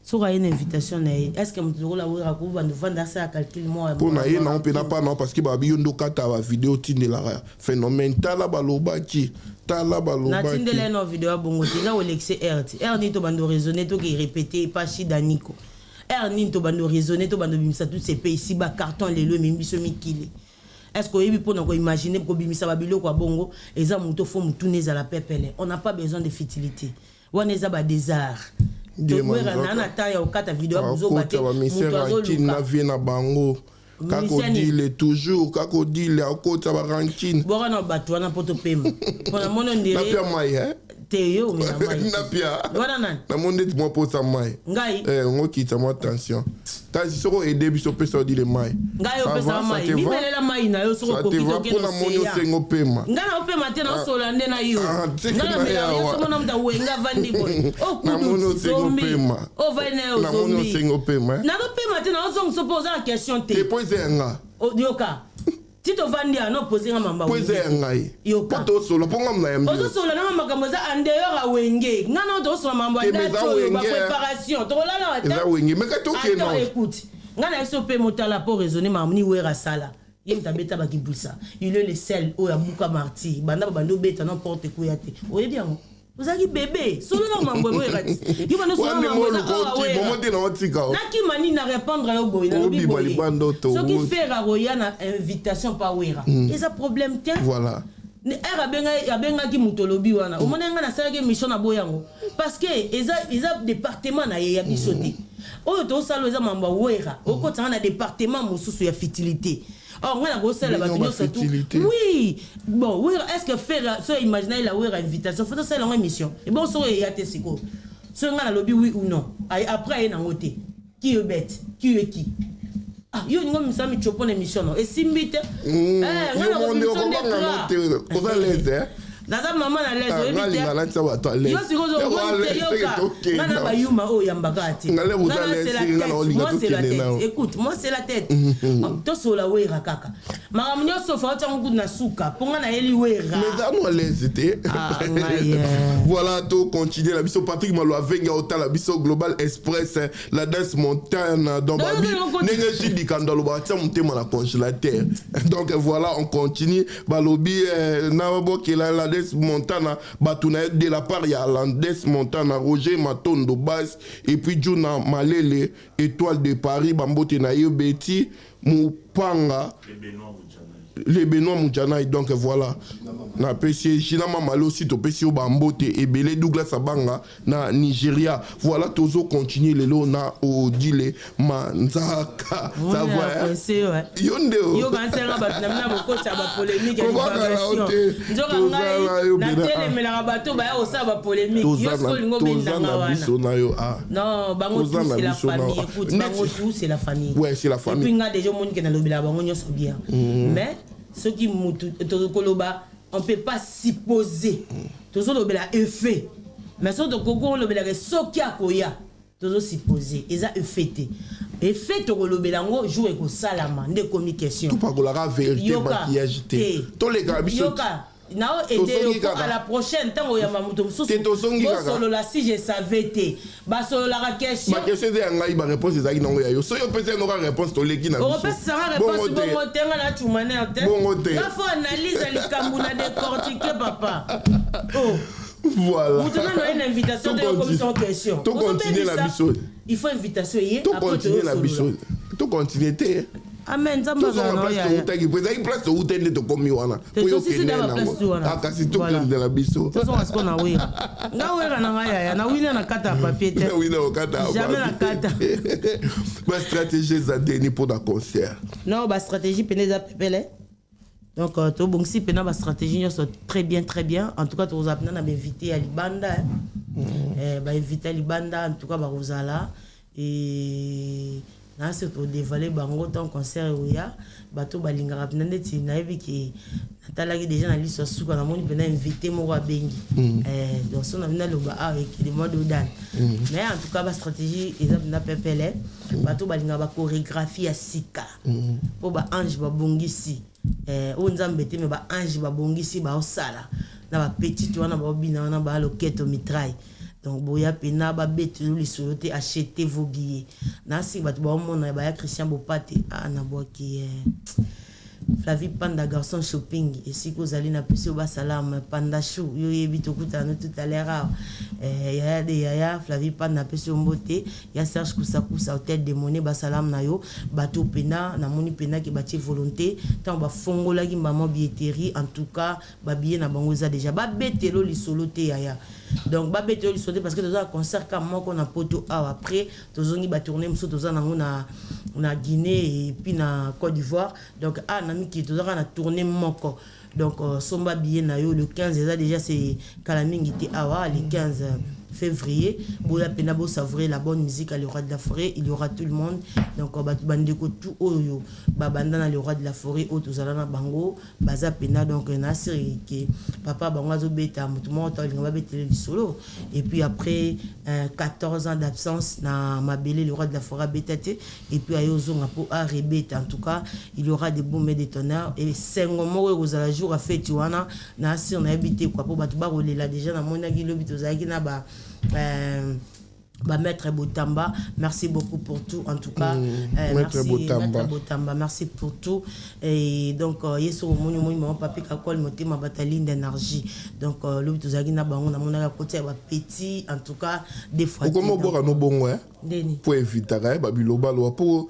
Sora une invitation na est-ce que mtoro la wera ko bando vanda ça calcul moi. Pour na non pe na pas non parce que ba biondo kata ba vidéo tinde la phénomène tala baloba ki tala baloba. Na tinde la no vidéo bongo tinga Olexe RT. RT to bando raisonner to ki répéter pas chi daniko. RT to bando raisonner to bando bimisa tous ces pays ici ba carton lelo même biso mikile. Est-ce que vous pouvez imaginer que bimisa ba bilo kwa bongo eza muto fo mutuneza la pepele. On n'a pas besoin de futilité. On est à des arts. Kako dile toujours, kako dile à côté de la rancune. Bon, on a battu, on a pas de paiement. On a mon ondé. Théo, mais la maille. Napia. Na monde moi pour sa maille. On quitte moi attention. T'as si soko aider biso pesa di le maille. Ngai o pesa maille. Ni mele la maille na yo soko kokito ke no seya. Sengo pema. Ngana o pema tena solande na yo. Ngana mele yo somo na mta wenga vandi boy. O kudu zombi. O vai na yo zombi. Na mono sengo pema. Na do pema tena o song se poser la question te. Te poser nga. O dioka. Tito vandi ano poser nga mamba. Poser ngai. Poto solo ponga mna yambi. Ozo solo na makambo za andeyor a wenge. Ngana do solo mamba dacho ba préparation. To la la. Eza wenge mais ka to ke non. Écoute. Ngana eso pe motala pour raisonner mamni wera sala. Yem tabeta ba kibulsa. Il est le sel o ya buka marti. Banda bando beta n'importe quoi yate. Oye bien. Vous avez bébé, solo na mambo wera. Yo bano solo mambo za wera. Moment na otika. Naki mani na répondre à boy na lobi boy. Ce qui fait raroya na invitation pa wera. Et ça problème tiens. Voilà. Ne era benga ki mutolobi wana. O mona nga na sala ke mission na boyango. Parce que eza département na ya bisoté. Oyo to salo eza mamba wera. Oko tanga na département mosusu ya fertilité. Or on a gossé la battu surtout. Oui. Bon, oui, est-ce que faire ça imaginer la wera invitation faut ça la émission. Et bon so ya te siko. Ce nga na lobby oui ou non. Après na ngoté. Qui est bête? Qui est qui? Ah, yo ngom ça mi chopo émission non. Et simbite. Ngana ko ko l'aise. Naza maman na l'aise ebite. Ngala ntsa wa to l'aise. Yo sikozo ngote yoka. Ngana ba yuma o yambakati. Ngala vous allez ngana olinga moi c'est la tête. Écoute, moi c'est la tête. To so la wera kaka. Maramnyo so fa ta ngudu na suka. Ponga na eli wera. Mais dans moi l'aise té. Voilà, to continuer la biso Patrick Malo avenga ota la biso Global Express la danse montagne dans Babi. Nengeji dikandalo ba tia mutema na congélateur. Donc voilà, on continue balobi na bokela la Montana, Batuna de la part ya Landes Montana, Roger Matondo Bass, et puis Juna Malele, Étoile de Paris, Bambote Nayo Betty, Mupanga, les Benoît Moudjanaï. Donc voilà, na PC, Chinama Malo aussi, to PC Bambote, et Belé Douglas Abanga, na Nigeria. Voilà, Tozo continue le lo na Odile Manzaka. Ça va. Yonde. Yo bansera batna boko cha ba polémique et diversion. Njoka ngai na télé mais la bato ba o sa ba polémique. Yo so lingo bendanga wana. Non, bango tout c'est la famille. Écoute, bango tout c'est la famille. Ouais, c'est la famille. Et puis nga déjà mon qui na lobila bango nyoso bien. Mais ce qui mutu to koloba on peut pas supposer. Tozo lobela effet. Mais so to koko lobela ke sokia koya. Tozo supposer. Eza effet. Effet to lobela ngo joue ko salama nde communication. Tout pas la vérité maquillage té. To les gars biso. Nao aider à la prochaine temps ya mamuto mususu. Solo la si je savais té. Ba solo la question. Ma question c'est ngai ba réponse ezaki nango ya yo. So yo peut-être n'aura réponse to leki na biso. On peut ça réponse bon tenga na tumane té. La faut analyse likambu na décortiquer papa. Oh. Voilà. Vous donnez une invitation de commission question. To continuer la biso. Il faut invitation hier. To continuer la biso. To continuer té. Amen, ça m'a dit. Vous avez place où tu es de commis wana. Pour yo que ah kasi tout plein de la biso. De toute façon, est-ce qu'on a oui. Na wera na ngaya na wina na kata papier té. Oui na kata. Jamais na kata. Ma stratégie za deni pour da concert. Non, ba stratégie peneza pepele. Donc to bongsi pena ba stratégie sont très bien. En tout cas, tu vous appelez na invité à Libanda. Ba invité à Libanda en tout cas ba rozala et na se to dévaler bango ton concert oya bato balinga rapna neti na yebi ki natalaki déjà na liste suka na moni pena invité mo wa bengi donc son amina loba avec le mode dan mais en tout cas ba stratégie exemple na pepele bato balinga ba chorégraphie ya sika po ba ange ba bongisi o nzambe te me ba ange ba bongisi ba osala na ba petite wana ba obina wana ba loketo mitraille. Donc boya pena ba bete lisolo te acheter vos billets. Na si ba ba mona ba ya Christian Bopate na boki Flavie Panda garçon shopping et si vous allez na pesi ba salam Panda chou yo yebi to kuta no tout à l'heure yaya de yaya Flavie Panda pesi mbote ya Serge Kusakusa hôtel de monnaie ba salam na yo bato pena na moni pena ki bati volonté tant ba fongola ki maman billetterie en tout cas ba billet na bango za déjà ba betelo lisolo te yaya. Donc ba betelo lisolo parce que dans un concert comme moi qu'on a poto après tozongi ba tourner mso tozana na Guinée et puis na Côte d'Ivoire. Donc nami qui tozaka na tourner moko. Donc somba billet na yo le 15 déjà c'est Kalamingi te awa le 15 février. Boya pena bo savourer la bonne musique à le roi de la forêt, il y aura tout le monde. Donc bandeko tout oyo ba bandana le roi de la forêt o tozala na bango baza pena donc na série que papa bango zo beta mutu mo to linga ba betele solo et puis après 14 ans d'absence na mabele le roi de la forêt betaté et puis ayozo ngapo a rebeta. En tout cas il y aura des bombes et des tonnerres et 5 mois aux jour à fête wana na si on a habité quoi pour batu ba rolela déjà na mona ki lobi tozaki na ba Maître Botamba, merci beaucoup pour tout. En tout cas, Maître Botamba, merci pour tout. Et donc, yeso moni mon papi kakol monter ma bataille d'énergie. Donc, le tozaki na bango na mona côté ba petit. En tout cas, des fois. Comment boire no bongo hein? Pour éviter babiloba lo pour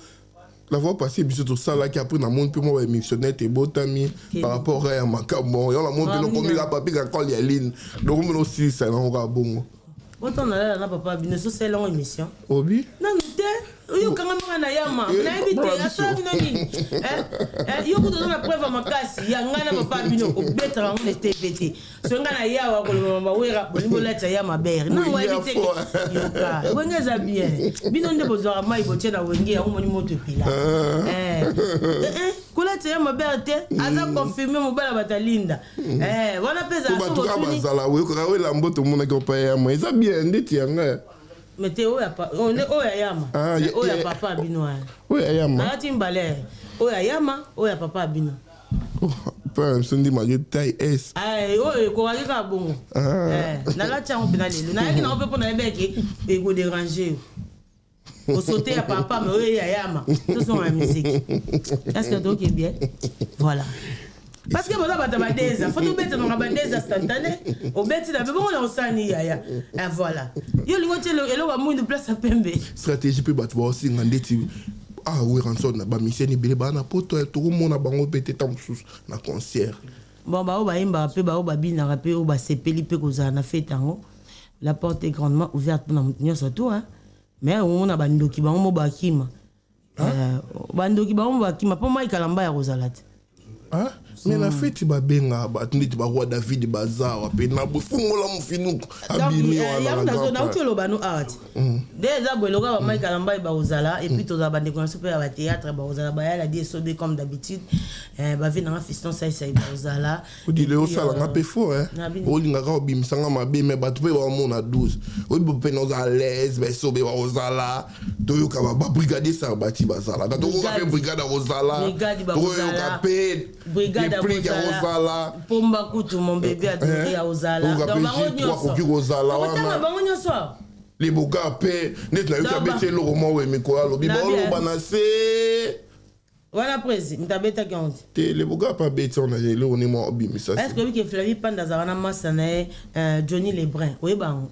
la fois passée biso tout ça là qui après na monde peu moi missionnaire et botami par rapport à makambo. Yo la monde no comme la papi kakol ya ligne. Donc on aussi ça na nga bongo. Autant on a là papa bino so c'est longue émission. Obi? Non mais yo kanga na yama na éviter ya ça bino nini. Yo ko donner la preuve makasi ya ngana papa bino ko betra on était pété. So ngana ya wa ko mama wera boni leta ya mabere. Non wa éviter yo ka. Wengeza bien. Bino nde bozwa mai boche na wenge ya moni moto pila. Koleta ya mabere te aza confirmer mobala batalinda. Wana pesa so ko bazala we ko we la mboto mona ko pa ya mai. Ndeti yanga mete oya pa oya yama oya papa bino oya yama ati mbale oya yama oya papa bino pa msundi magi tai s oya ko wali ka bongo na la tchango pena lelo na yaki na ope pona ebeki e go déranger au sauter à papa mais oya yama tout son la musique est-ce que donc est bien voilà. Parce que voilà badeza faut nous mettre dans la badeza instantanée au beti da bon on sani yaya et voilà yo lingo telo elo ba mu place à pembe stratégie pe battu aussi ngandeti oui ranson na ba mission ni bele ba na poto to mona bango pete tam sous na concert bon ba o ba imba pe ba o ba bina rapé o ba sepeli pe ko za na fête tango la porte est grandement ouverte pour nous surtout hein mais on a bandoki ba mo ba kima bandoki ba mo ba kima po mai kalamba ya rosalate mais la fête ba benga ba tunditi ba roi David bazar pe na bufungola mufinuko abimi wana na zona utolo banu art déjà boeloga ba mai kalamba ba ozala et puis to za bande ko super ba théâtre ba ozala ba ya la DSOB comme d'habitude ba vina na fiston ça ba ozala odi le osala nga pe fo hein olinga ka obimisanga mabe mais ba tupe ba mona 12 odi bo pe no za l'aise ba sobe ba ozala to yo ka ba brigadier ça bati bazala to ko ka pe brigade ozala to yo ka pe brigade Ozala pomba kutu mon bébé a donné à Ozala dans bango Ozala wana bango nyoso les boga pe net na yo ka bete lo romo we mikola lo bibo lo banase voilà président ntabeta kanti te les boga pa bete on a le on est mo obimisa est-ce que que Flavie Panda za wana masana Johnny Lebrun oui bango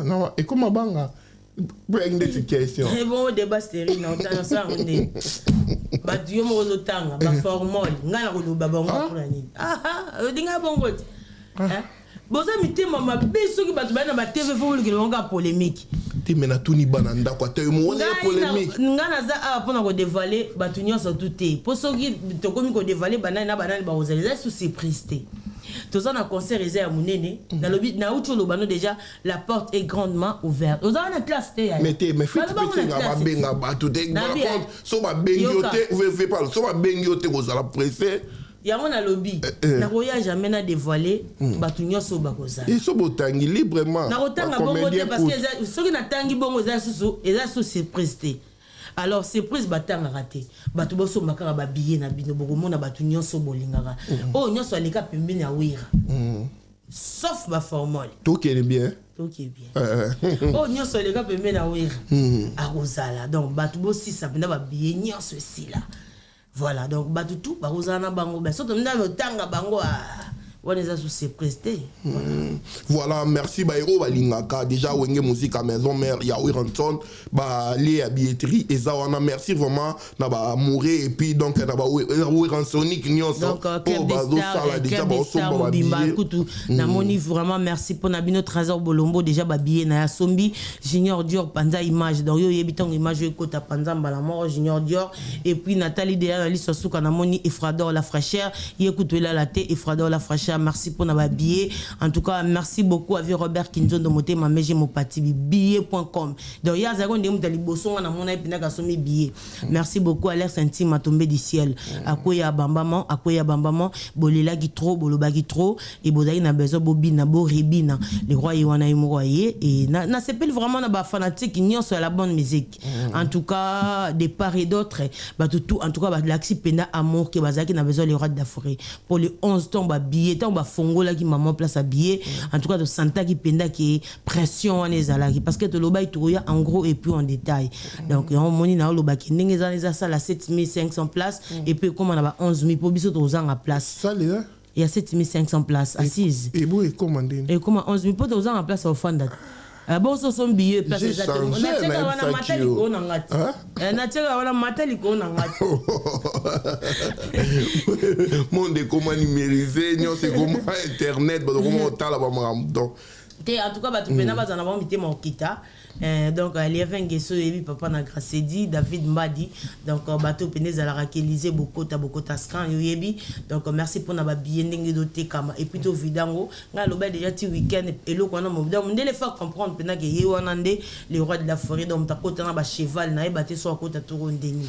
non et comment banga bring this question et bon débat stérile non tant ça on est ba diyo mo lotanga ba formol ngana ko ba bango pour nini dinga bongo boza mitema mabeso ki batu bana ba TV fo lu ki longa polémique ti mena tuni bana ndako te mo ne polémique ngana za pona ko dévaler batu nyonso touté poso ki to komi ko dévaler bana na bana ba ozaliza sous surprise té tous en concert réserve à Mounene dans le but na ucho lobano déjà la porte est grandement ouverte aux en classe té mais fait petit nga ba benga ba tout té so ba bengioté vous pas so ba bengioté vous ala pressé ya mona lobby na roya jamais na dévoiler batu nyonso ba koza et so botangi librement na otanga bongo parce que ceux qui na tangi bongo za sous surprise té alors surprise batanga raté batu boso makara ba billet na bino bokomona batu nyonso bolingaka oh nyonso aleka pembeni ya wira sauf ba formol tout qui est bien oh nyonso aleka pembeni ya wira akozala donc batu bosi sapenda ba billet nyonso sila voilà donc batu tout bakozana bango ba soto mna tanga bango on les a sous presté. Voilà, merci Bairo Balingaka. Déjà, Wenge Musique à Maison Mère, Yaoui Ranson, les à billetterie, et ça, on a merci vraiment, n'a pas mourir, et puis donc, n'a pas Yaoui Ransonique, donc, Club des Stars, Mobimba, Koutou, n'a moni vraiment merci pour Nabino Trésor Bolombo, déjà, Babié, Naya Sombi, Junior Dior, Panza Image, donc, yo yebiton image, yo kota Panza, Balamor, Junior Dior, et puis Nathalie Déa, la liste sous Kanamoni, Efrador la fraîcheur, Yécoute la thé, Efrador la fraîcheur. Merci pour nos billets. En tout cas, merci beaucoup à Robert Kinzo de Moté, ma mèche mon parti billet.com. Donc, il y a un de mon bosson, on a mon épinard à son billet. Merci beaucoup à l'air senti m'a tombé du ciel. À quoi ya bambama, bolela gitro, boloba gitro, et bodaï na bezo bobina, bo ribina. Les rois y wana y et na s'appelle vraiment na fanatique, ils n'y sont la bonne musique. En tout cas, des part et d'autres, bah tout, en tout cas, bah l'axi pena amour, qui bazaki na besoin les rois d'Afrique. Pour les 11 temps, bah billet. On va fongo là qui maman place à billet en tout cas de santa qui penda qui pression on les ala parce que de loba ituya en gros et puis en détail donc on moni na loba qui n'engeza ça la 7500 places et puis comme on a 11000 pour biso to en place ça les là il y a 7500 places assises et bon et commandé et comment 11000 pour to en place au fond date bon so son billet place exactement on a teka wana matali ko na ngati na teka wana matali ko na ngati monde comment numériser non c'est comment internet comment tala ba donc en tout cas batu pena bazana ba mitema okita donc il y avait un gesso et papa na gracedi David Mbadi donc bateau pena za la raqueliser bokota scan yebi donc merci pour na ba bien ndenge doté kama et plutôt vidango nga loba déjà ti week-end et lo kona mo donc ndele faire comprendre pena que ye wana nde le roi de la forêt donc ta kota na ba cheval na baté so kota toro ndeni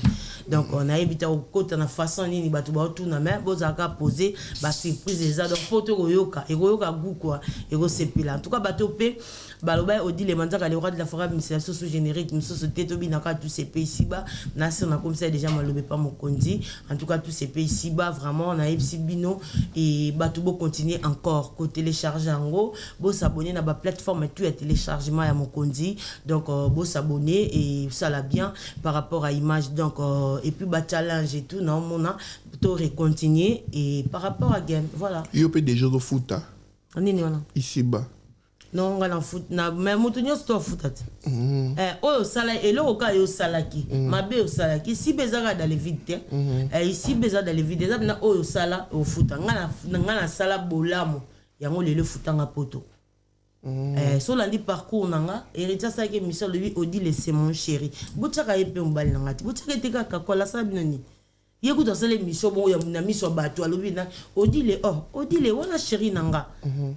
donc on a évité kota na façon nini batu ba tout na mais bozaka poser ba surprise ça donc poto koyoka et koyoka goût quoi et ko sepila en tout cas bateau pe baloba odi les manzaka le roi de la forêt ministère sous générique nous société to binaka tous ces pays ici bas na si on a comme ça déjà malobé pas mon kondi en tout cas tous ces pays ici bas vraiment on a epsi bino et batubo continuer encore ko télécharger en gros bo s'abonner na ba plateforme tout à téléchargement ya mon kondi donc bo s'abonner et ça la bien par rapport à image donc et puis ba challenge et tout non mon a to continuer et par rapport à game voilà yo peut des jeux de foot nini wana ici bas non on va en foot na mais mutunyo sto footat oyo sala eloko ka yo salaki mabe yo salaki si bezaka dans les vides ici bezaka dans les vides ça na oyo sala au foot ngana sala bolamo yango lelo futanga poto so landi parcours nanga héritier ça que Michel lui odi laisser mon chéri botaka yepe mbali nanga ti botaka teka kakola sa binoni yekuta sele mission bon ya na mission bato alobi na odile wana chéri nanga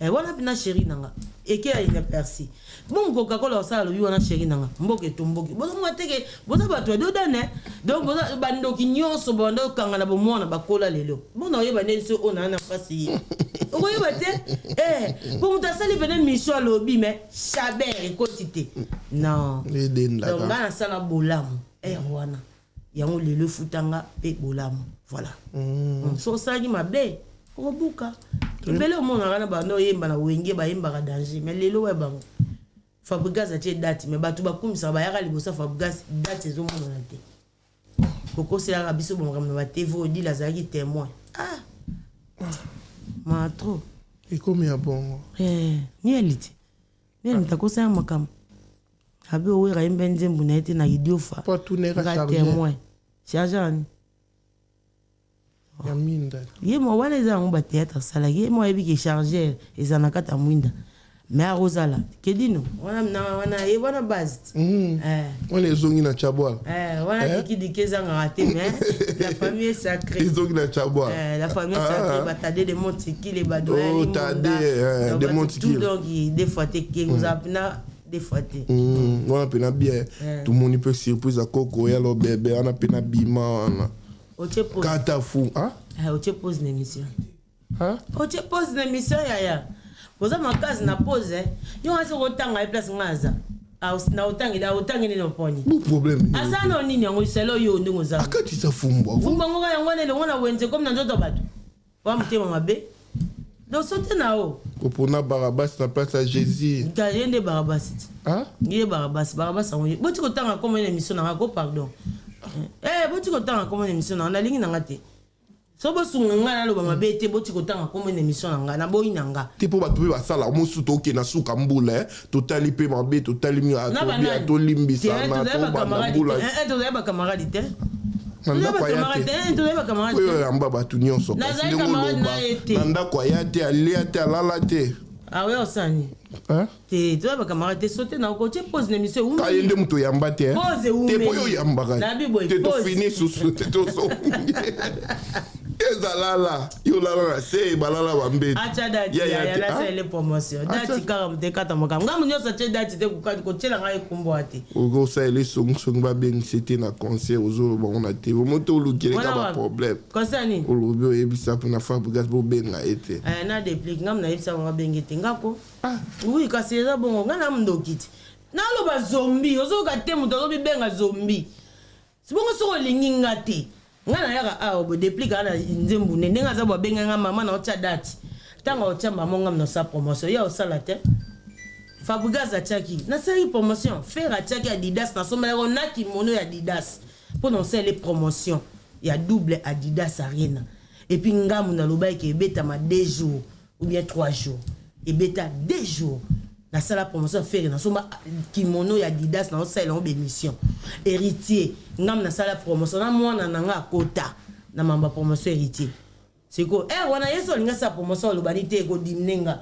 wana pina chéri nanga eke ya ina persi bon coca cola ça alobi wana chéri nanga mboke to mboke bozo mwateke bozo bato do dane donc bozo bandoki nyonso bando kanga na bomona bakola lelo bon na yeba nenso ona na fasi oko yeba te bon ta sali pena mission alobi mais chaber quantité non donc na sala bolamu wana yango lelo futanga pe bolamu voilà so sagi mabe obuka bele omona kana bano yemba na wenge ba yemba ka danger mais lelo wa bango Fabregas a tie date mais batu bakumisa ba yaka libosa Fabregas date ezo mona na te koko c'est la biso bon comme na TV odi la zaki témoin ma trop et combien bon ni elite ni mtakosa makam abi owe ra imbenze mbuna ete na idiofa pas tout n'est rechargé témoin chargeant ya minda ye mo wana za ngba théâtre sala ye mo ebi ki charger ezana kata mwinda mais a rosala kedino wana ye wana base on ezongi na chabwa wana dikeza ngate mais la famille sacrée ezongi na chabwa la famille sacrée batade de Montiki les badoya oh tade de Montiki donc des fois te ke vous apna des fois te on a pena bien tout le monde peut surprise à Coco ya lo bébé on a pena bima on oche pose kata fou oche pose l'émission oche pose l'émission ya poza makazi na pose yo ngase kotanga e place ngaza na otangi ni poni Bon problème. asa no nini yango selo yo ndingo za Akati sa fumbo. fumba ngo yango ne ngona wenze comme na nzoto bato wa mutema mabe do sote na o Kopona Barabas na place à Jésus. ka yende Barabas Hein? Yé Barabas on boti ko tanga comme une émission na ko pardon boti ko tanga comme une émission na lingi na ngate so bo sunga na lo ba mabe te boti ko tanga comme une émission na na boyi nanga Te po bato ba sala mo suto ke na suka mbula totali pe mabe totali mi to limbisa na to ba mbula to ba camarade te nanda kwa yate to ba camarade oyo amba batu nyonso nanda kwa yate alia te alala te ah ouais osani hein te to ba camarade te sauter na ko te pose l'émission ka yende muto yamba te pose te po yo yamba te to fini susu te to so ezalala yo lala na se balala bambe acha dati ya na c'est les promotions dati karam te kata moka ngamu nyosa che dati te ko tshela ngai kumbo ate ogo sa ele song ba ben c'était na concert ozo ba on a te moto lukele ka ba problème kosani olobi oyebisa mpona Fabregas bo benga ete na déplique ngamu na yebisa ngo bengete ngako oui kasi eza bongo ngana mndokiti na lo ba zombie ozo ka te muto ozo benga zombie sibongo soko lingi ngate ngana yaka bo déplique ana nzembu ne nga za bo benga nga mama na ocha date tanga ocha mama ngam na sa promotion ya osala te Fabregas achaki na série promotion faire achaki Adidas na somela on a kimono ya Adidas pour non c'est les promotions il y a double Adidas arena et puis ngamu na lobai ke beta ma 2 jours ou bien 3 jours et beta 2 jours na sala promotion faire na soma kimono ya Adidas na osala en émission héritier ngam na sala promotion na mwana nanga kota na mamba promotion héritier c'est quoi wana yeso linga sa promotion lo banité ko dimnenga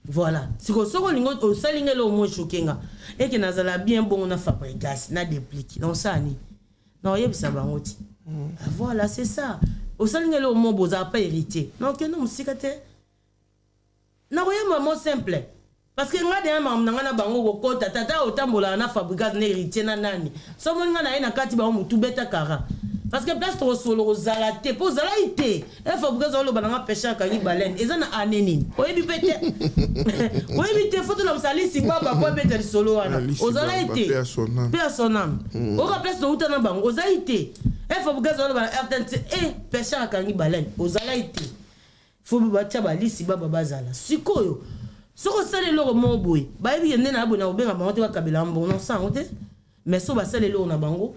voilà siko soko lingo o salinga lo mo chokenga et que nazala bien bon na Fabregas na déplique non ça ni non yebisa bangoti voilà c'est ça o salinga lo mo boza pas héritier non que non musikate na koyema mo simple parce que nga de mam na bango ko kota tata otambola na Fabregas na héritier na nani so mo nga na ina kati ba mutu beta kara parce que place to solo ozala te po zala ite e Fabregas olo bananga pêcher ka ni baleine eza na aneni oyebi pete oyebi te photo la msalisi baba po beta solo wana ozala ite personnam o ka place to utana bango ozala ite e Fabregas olo bana RTNC pêcher ka ni baleine ozala ite faut ba tchaba lisi baba bazala sikoyo soko sale lo mo boy ba yebi yende na abona obenga bango te bakabela mbongo sango te mais so ba sale lo na bango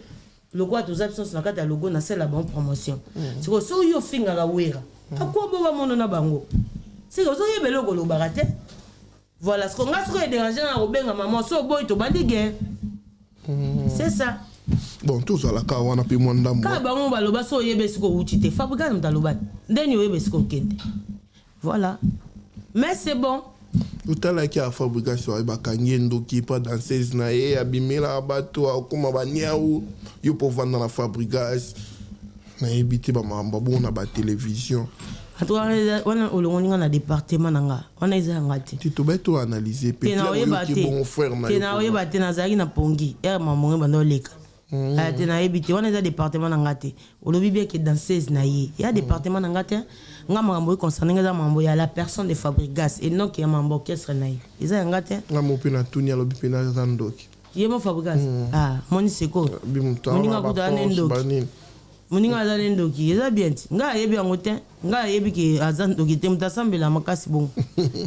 le quoi tous absence na kata logo na c'est la bonne promotion c'est que so yo finga ga wera akwa bo ba mono na bango c'est que so yebelo ko lo barate voilà ce qu'on a trop dérangé na obenga maman so boy to bandi guerre c'est ça bon tous ala ka wana pe mwanda mo ka bango ba lo ba so yebe siko uti te Fabregas mtaloba ndeni yebe siko kende voilà mais c'est bon utala ki a Fabregas wa bakangendo ki pa danseuse na ye abimela bato akoma baniaou yo po vanda na Fabregas na ebité ba mamba bona ba télévision atwa wana olongoninga na département nanga wana eza ngati tito beto analyser peut être bon frère na tena oyeba te nazali na pongi mamonge bando leka tena ebité wana eza département nanga te olobi bien que danseuse na ye ya département nanga te nga mambo concerné nga mambo ya la personne de Fabregas et non que mambo orchestre na ye eza ngate nga mo pe na tunia lobi pe na zandoki yemo Fabregas moni seko moni nga kuta ndoki moni nga za ndoki eza bien ti nga yebi yango te nga yebi ke azandoki te mutasambela makasi bon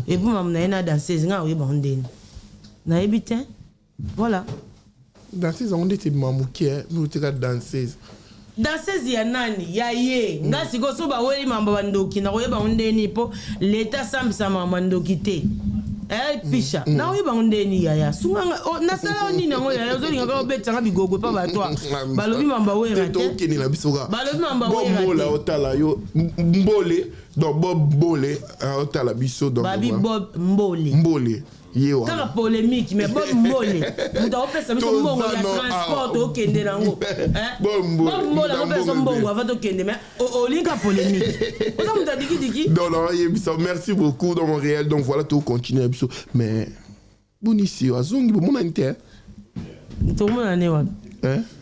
et puis mam na ena danseuse nga oyeba ndeni na yebi te voilà danseuse on dit mamuki nous te danseuse danseuse ya nani ya ye nga siko so ba weli mambo bandoki na koyeba ndeni po leta sambisa mama ndoki te pisha na oyeba ndeni ya sunga na sala nini ngo ya zo linga ko betanga bigogo pa batwa balobi mambo wera te to kini na bisoka balobi mambo wera te bola otala yo mbole do bob bole otala biso do babi bob mbole yewa kaka polémique mais bob mbole muta opesa biso mbongo ya transport okende nango bob mbole opesa mbongo avant okende mais olinga polémique oza muta diki non merci beaucoup dans Montréal donc voilà tout continuer mais bonisi azongi bomona nte to mona ne wa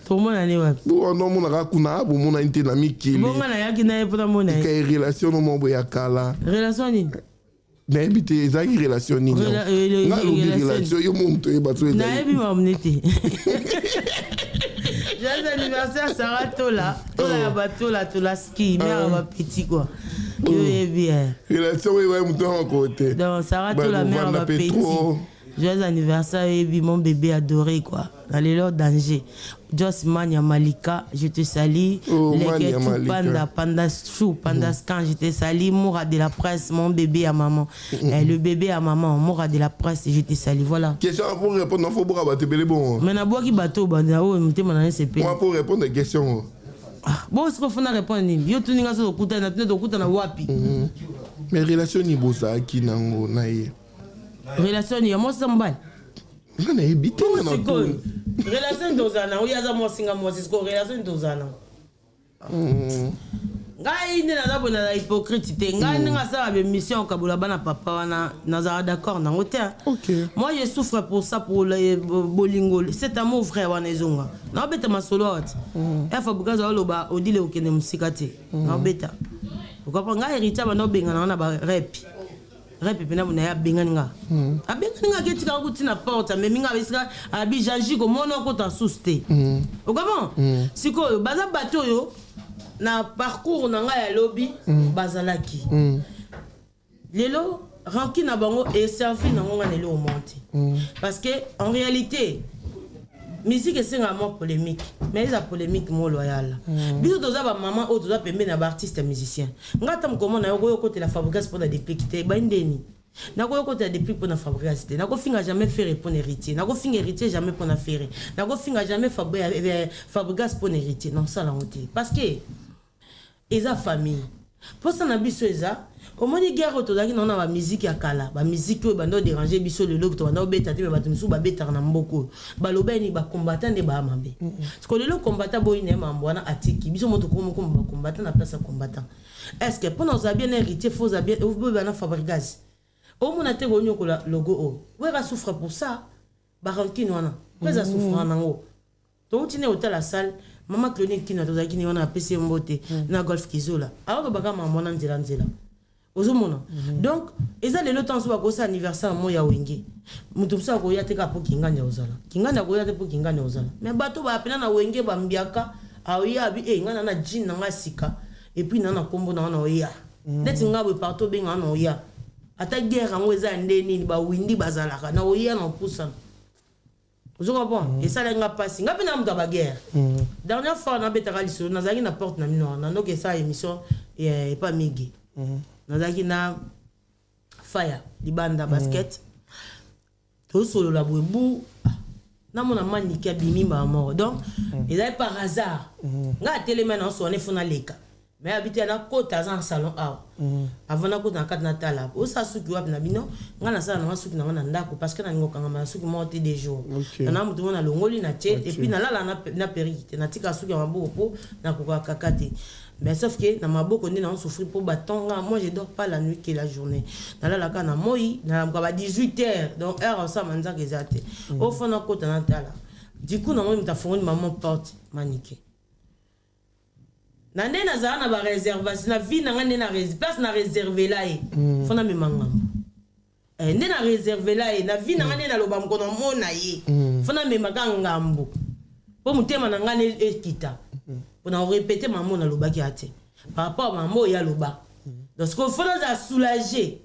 to mona ne wa bon non mona ka kuna bomona nte na mikili bonga na yaki na epona mona ka relation no mo ya kala relation ni N'habitez pas une relation ni non. Relation yo monte e bato ezali. Na ebi mamnete. Joyeux anniversaire Sarah Tola. Tola ya batola tola ski mère ba petit quoi. Yo bien. Relation ouais monte en côté. Donc Sarah Tola mère ba petit. Joyeux anniversaire ebi mon bébé adoré quoi. Dans les lots danger. Jos Mania Malika, je te salue. Les Panda, Panda Chou, Panda Scan, je te salue. Moura de la presse, mon bébé à maman. Le bébé à maman, Moura de la presse, je te salue. Voilà. Question pour répondre, il faut boire à te bon. Mais na bois qui bateau, bandao, me demande CP. Moi pour répondre à la question. Bon, ce qu'on fait répondre, yo tu n'as pas kuta na tu kuta na wapi. Mais relation ni bossa qui nango naie. Relation ni moi sambal. On a habité dans la cour. Relation d'Ozana, oui, à moi, singa moi, c'est quoi relation d'Ozana. Ngai ine na zabo na hypocrite te ngai nga ça avec mission kabula bana papa wana nazara d'accord na ngote. OK. Moi je souffre pour ça pour le bolingo. C'est à mon frère wana ezonga. Na beta masolo ati. Fa bukaza loba odile okene musikate. Na beta. Ukapa ngai héritier bana benga na ba rep. Rep pena mona ya benga nga. Abenga nga ketika kuti na porte mais minga besika abi janji ko mono ko ta souste. Ukapa? Siko baza bato yo na parcours na nga ya lobby bazalaki lelo ranki na bango et servi na nga lelo au monte parce que en réalité musique c'est vraiment polémique mais la polémique mo loyal biso toza ba maman o toza pembe na ba artiste musicien nga tam comment na yo côté la fabrication pour la déplicité ba ndeni na ko côté depuis pour na fabrication na ko finga jamais faire répondre héritier na ko finga héritier jamais pour na faire na ko finga jamais fabrication pour héritier non ça la honte parce que eza famille pour ça na biso eza au moins guerre autodaki na ba musique ya kala ba musique oyo bando déranger biso le loko to bando beta te ba tumusu ba beta na mboko ba lobeni ba combattant de ba mabe parce que le combattant boy ne mambo na atiki biso moto ko ba combattant na place combattant est-ce que pour nous a bien hérité faut a bien vous ba na fabrigas au moins te gonyo ko logo o ouais va souffre pour ça ba rankine wana pesa souffre nango to tine au la salle maman clinique qui n'a pas qui n'a PC mbote na golf kizola alors baka maman na nzela ozomona donc eza le temps so ko sa anniversaire mo ya wenge mutu msa ko ya te ka po kinganya ozala kinganya ko ya te po kinganya ozala mais bato ba pena na wenge ba mbiaka aoya bi ngana na jean na sika et puis na kombo na oya neti ngabwe partout benga na oya ata guerre ngo eza ndeni ba windi bazalaka na oya na pusa. Vous comprenez? Et ça, il n'y a pas si. Il y a une guerre. Dernière fois, on a fait une porte. On a fait ça émission et pas migi. On a fait fire, libanda basket. Tout solo la boubou. Na mon amant ni kabimi ma mort. Donc, ils avaient par hasard. On a télé maintenant on est fona leka. Mais habité na côte dans un salon avant na côte na carte natala o sa suki wa na bino ngana sa na suki na ndako parce que na ngoka ngama suki monte des jours na mutu na longoli na tche et puis na la na périté na tika suki maboko na koka kakate mais sauf que na maboko ndi na souffrir pour batonga moi je dors pas la nuit que la journée na la kana moi na ba 18h donc heure ça manza que zate au fond na côte natala du coup na moi mta fongoli maman porte maniqué nande na za na ba réservation na vie na ngane na place na réserver là fona me mangam nde na réserver là na vie na ngane na loba mkono mona ye fona me makangambo po mutema na ngane ekita pona répéter maman na loba ki ate par rapport à maman ya loba donc ce qu'on fona za soulager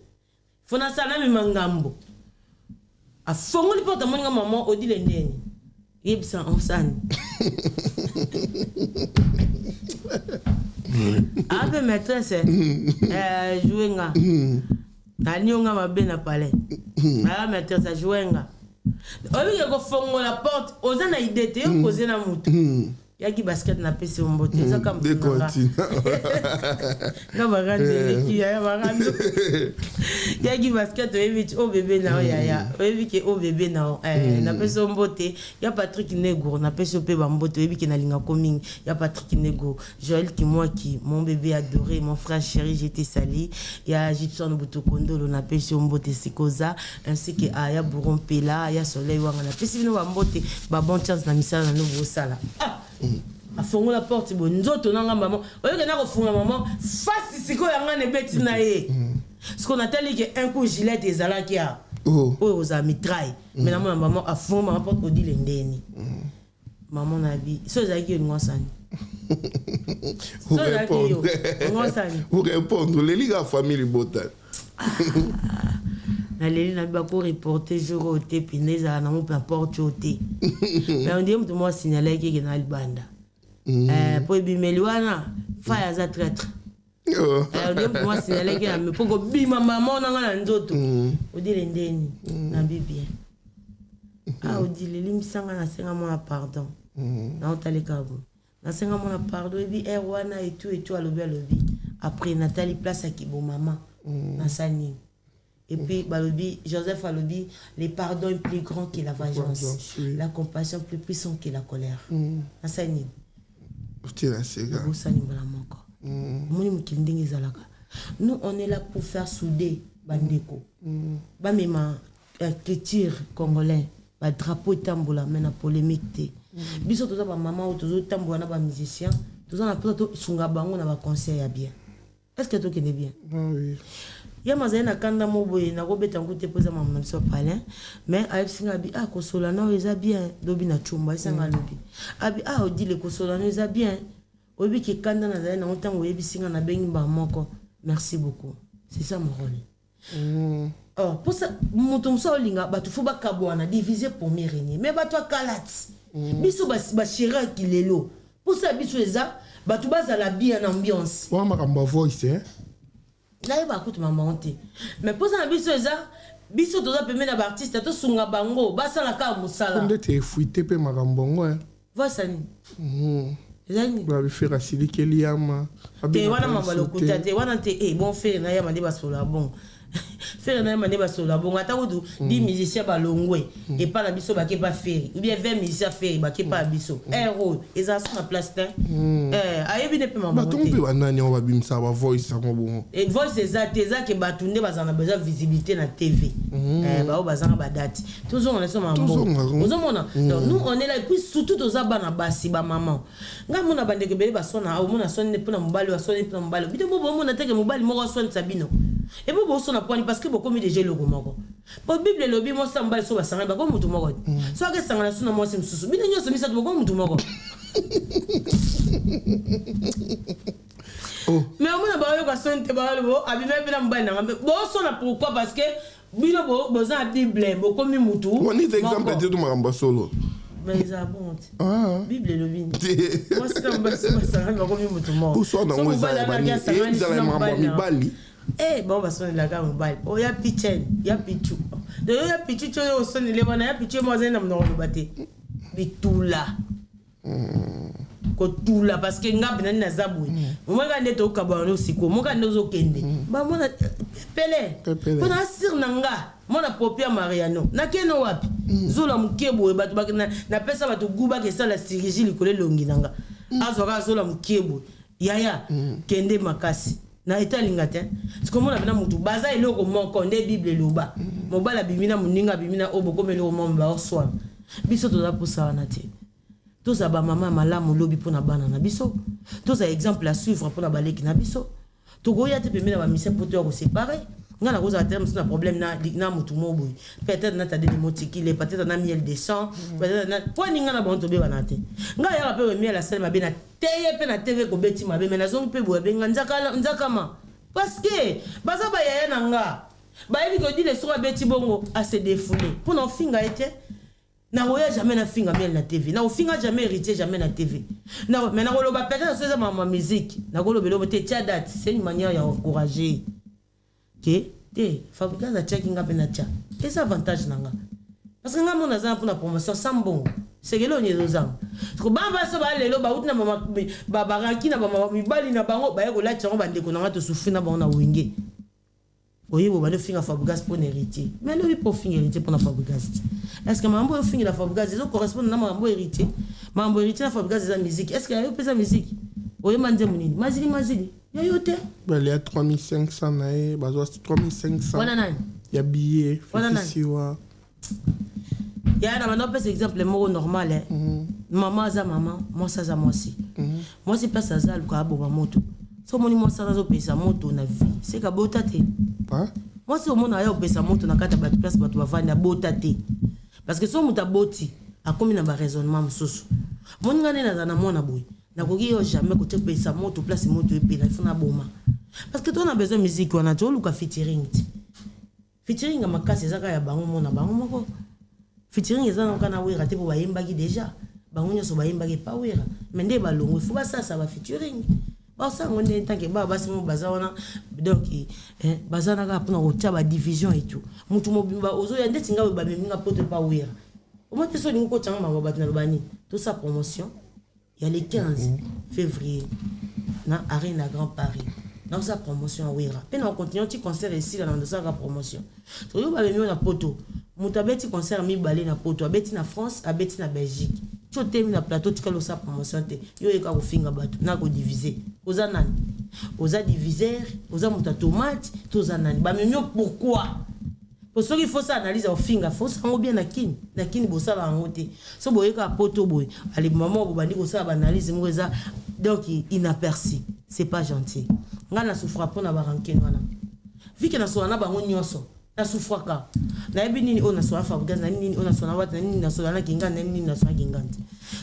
fona ça na me mangambo a fongoli porte monga maman odile ndeni yebisa onsani Abe maîtresse jouer nga ani nga mabe na palais ala maîtresse jouer nga obi ko fongo la porte ozana idée te poser na mutu yaki basket na PC mbote za kam de continue na bagande ki ya bagande yaki basket evite o bébé na ya evite o bébé na na PC mbote ya Patrick Nego na PC pe ba mbote evite na linga coming ya Patrick Nego Joël qui moi qui mon bébé adoré mon frère chéri j'étais sali ya Gibson Butokondolo na PC mbote sikoza ainsi que aya Bouron Pela ya Soleil wanga na PC no ba mbote ba bon chance na misala na nouveau sala a fongo la porte bon nzoto nanga maman oyo ke na ko funga maman fasi siko yanga ne beti na ye Ce qu'on a tellement que un coup gilet et zala qui a aux mitraille. Mais la maman a fond maman porte au dit l'endeni. Maman n'a dit ça c'est qui nous enseigne. Vous répondre les ligas famille botal. Na leli na ba ko reporter jour au té pineza na mo peu importe au té. Mais on dit que moi signaler que na libanda. Pour bimeliwana fa za traître. On dit que moi signaler que me poko bima maman na nzoto. On dit l'endeni na bien. Ah on dit leli misanga na senga mo pardon. Na otale kabo. Na senga mo pardon et bi erwana et tout à lobby. Après Nathalie place à Kibo maman na sani. Et puis, Joseph a dit, le pardon est plus grand que la vengeance. La compassion plus puissante que la colère. Nous, on est là pour faire souder Bandeko. Même la culture congolaise, le drapeau tamboula, mais la polémique. Biso toza ba maman ou tozo tamboula na ba musicien, toza na plateau sunga bango na ba conseil bien. Est-ce que tu connais bien? Oui. Ya mazana kanda moboye na robeta ngute poza maman so palin mais ayesinga bi kosola na eza bien dobi na chumba isanga lobi abi odi le kosola na eza bien obi ki kanda na zana na ntango yebisinga na bengi ba moko merci beaucoup c'est ça mon rôle. Pour ça mutum so linga batu fu bakabwana diviser pour mieux régner mais batu akalati biso ba chira kilelo pour ça biso eza batu bazala bien ambiance wa makamba voice là il va écouter ma monter mais pour ça biso toza pemé na artiste to sunga bango basa la ka musala comme te fuité pe makambongo va sani zani ba faire asili keliama te wana mabalo kuta te wana te bon faire na ya mande basola bon faire na mande basola bon ata odu 10 musiciens balongwe et pas la biso ba ke pas faire ou bien 20 musiciens faire ba ke pas biso héros ils sont na place ayebi ne pe mama batombe banani on va bimsa ba voice ngo bon et voice ezateza ke batunde bazana besoin visibilité na TV ba bazana ba date toujours on est sur mambo ozomona donc nous on est là et puis surtout toza bana basi ba maman nga mona bande ke bele basona au mona sonne pe na mobali wa sonne pe na mobali bide bo mona teke mobali moko sonne sabino et bo sona point parce que beaucoup mis déjà le moko pour bible lobi mo samba so basanga ba ko mutu moko so ke sanga sona mo sim susu bide nyoso misa to ko mutu moko mais on a ba yo ka sonne te ba lo abi me pe na mobali na bo sona pourquoi parce que bino bo boza bible bo ko mi mutu on est exemple de tout maramba solo mais ça bon bible lobi moi c'est un basanga ba ko mi mutu moko so na mo za ba ni bali bon bah sonne la gamme mobile oh ya pichen ya pichu de ya pichu cho sonne le wana ya pichu mo zena mno lo baté bitula ko tula parce que ngab na zabui mo ga ndeto ka ba no siko mo ga ndozo kende ba mo na pele ko na sir nanga mo na popia mariano na keno wapi zula mkebo batu ba na pesa batu guba ke sala siriji likole longi nanga azoka zula mkebo yaya kende makasi na etalinga te sikomo na bina mutu baza eloko moko nde bible loba mobala bimina muninga bimina oboko melo mo ba oswa biso to za posa na te to za ba mama malamu lobi pona bana na biso to za exemple à suivre pona baleki na biso to goya te pemena ba mise poto ko séparer nga na koza terme na problème na mutu mobo peut-être na ta de motiki le peut-être na miel de sang peut-être na poni nga na bon to be wana te nga ya pe miel la sel mabe na teye pe na TV ko beti mabe mais na zongi pe boye benga nzakama parce que baza ba yaya nanga ba yebi ko di le soir beti bongo a se défouler pour non finga été na roya jamais na finga miel na TV na finga jamais héritier jamais na TV na mais na koloba peut-être c'est ma musique na koloba lo te tia date c'est une manière ya encourager que te fabricants a checking up na tia et ça avantage nanga parce que nga mona za pour la promotion sambongo c'est que lo nyezozanga ko bamba so ba lelo ba utina mama ba baraki na ba mama mibali na bango ba yeko la tsango ba ndeko na to souffrir na bango na wenge oyibo ba le finga fabricants pour héritier mais le pour finga héritier pour na fabricants est-ce que mambo finga la fabricants ça correspond na mambo héritier na fabricants de musique est-ce que yo pesa musique oyema nze munini mazili yoyote il y a 3500 nae bazo 3500 wana nani ya billet fisiwa ya na mano pesa exemple moko normal maman za maman moi ça za moi aussi moi c'est pas ça za luka bo moto so moni moi ça zo pesa moto na vie c'est ka bota te Moi si au monde aya opesa moto na kata ba place ba to vanda bota te. Parce que so muta boti a komi na ba raisonnement mususu. Mon ngane na na mona boy. Na koki yo jamais ko te pesa moto place moto e pela fona boma. Parce que toi on a besoin de musique on a to luka featuring. Featuring makasi ezaka ya bango mona bango moko. Featuring ezana kana wera te ko ba yemba ki déjà. Bango nyoso ba yemba ki pa wera. Mais nde ba longo faut ba ça va featuring. Ba ça on est tant que ba basi mo bazawana donc bazana ka pona ko tia ba division et tout. Mutu mo bimba ozo ya ndeti nga ba meminga poto pa wera. Au moins so lingo ko tanga ma ba na bani. Tout ça promotion. Il y a le 15 février na Arena Grand Paris. Dans sa promotion à Ouira. Puis on continue petit concert ici dans sa promotion. So yo ba bemi na poto. Muta beti concert mi balé na poto, abeti na France, abeti na Belgique. Tu termine na plateau tu kalo sa promotion te. Yo eka ko finga bato, na ko diviser. Oza nani? Oza diviser, oza muta tomate, toza nani? Ba memi pourquoi? Pour ceux qui font ça analyse au finga, faut ça bien na kini bossa la ngote. So boyeka poto boy, ali maman bo bandi ko ça analyse ngoza donc inaperçu. C'est pas gentil. Ngana souffra pour na barankeni wana. Vu que na so na bango nyoso. Na souffra ka. Na ebi nini ona so afa gaz na nini ona so na wat na nini na so na kinga na nini na so kinganti.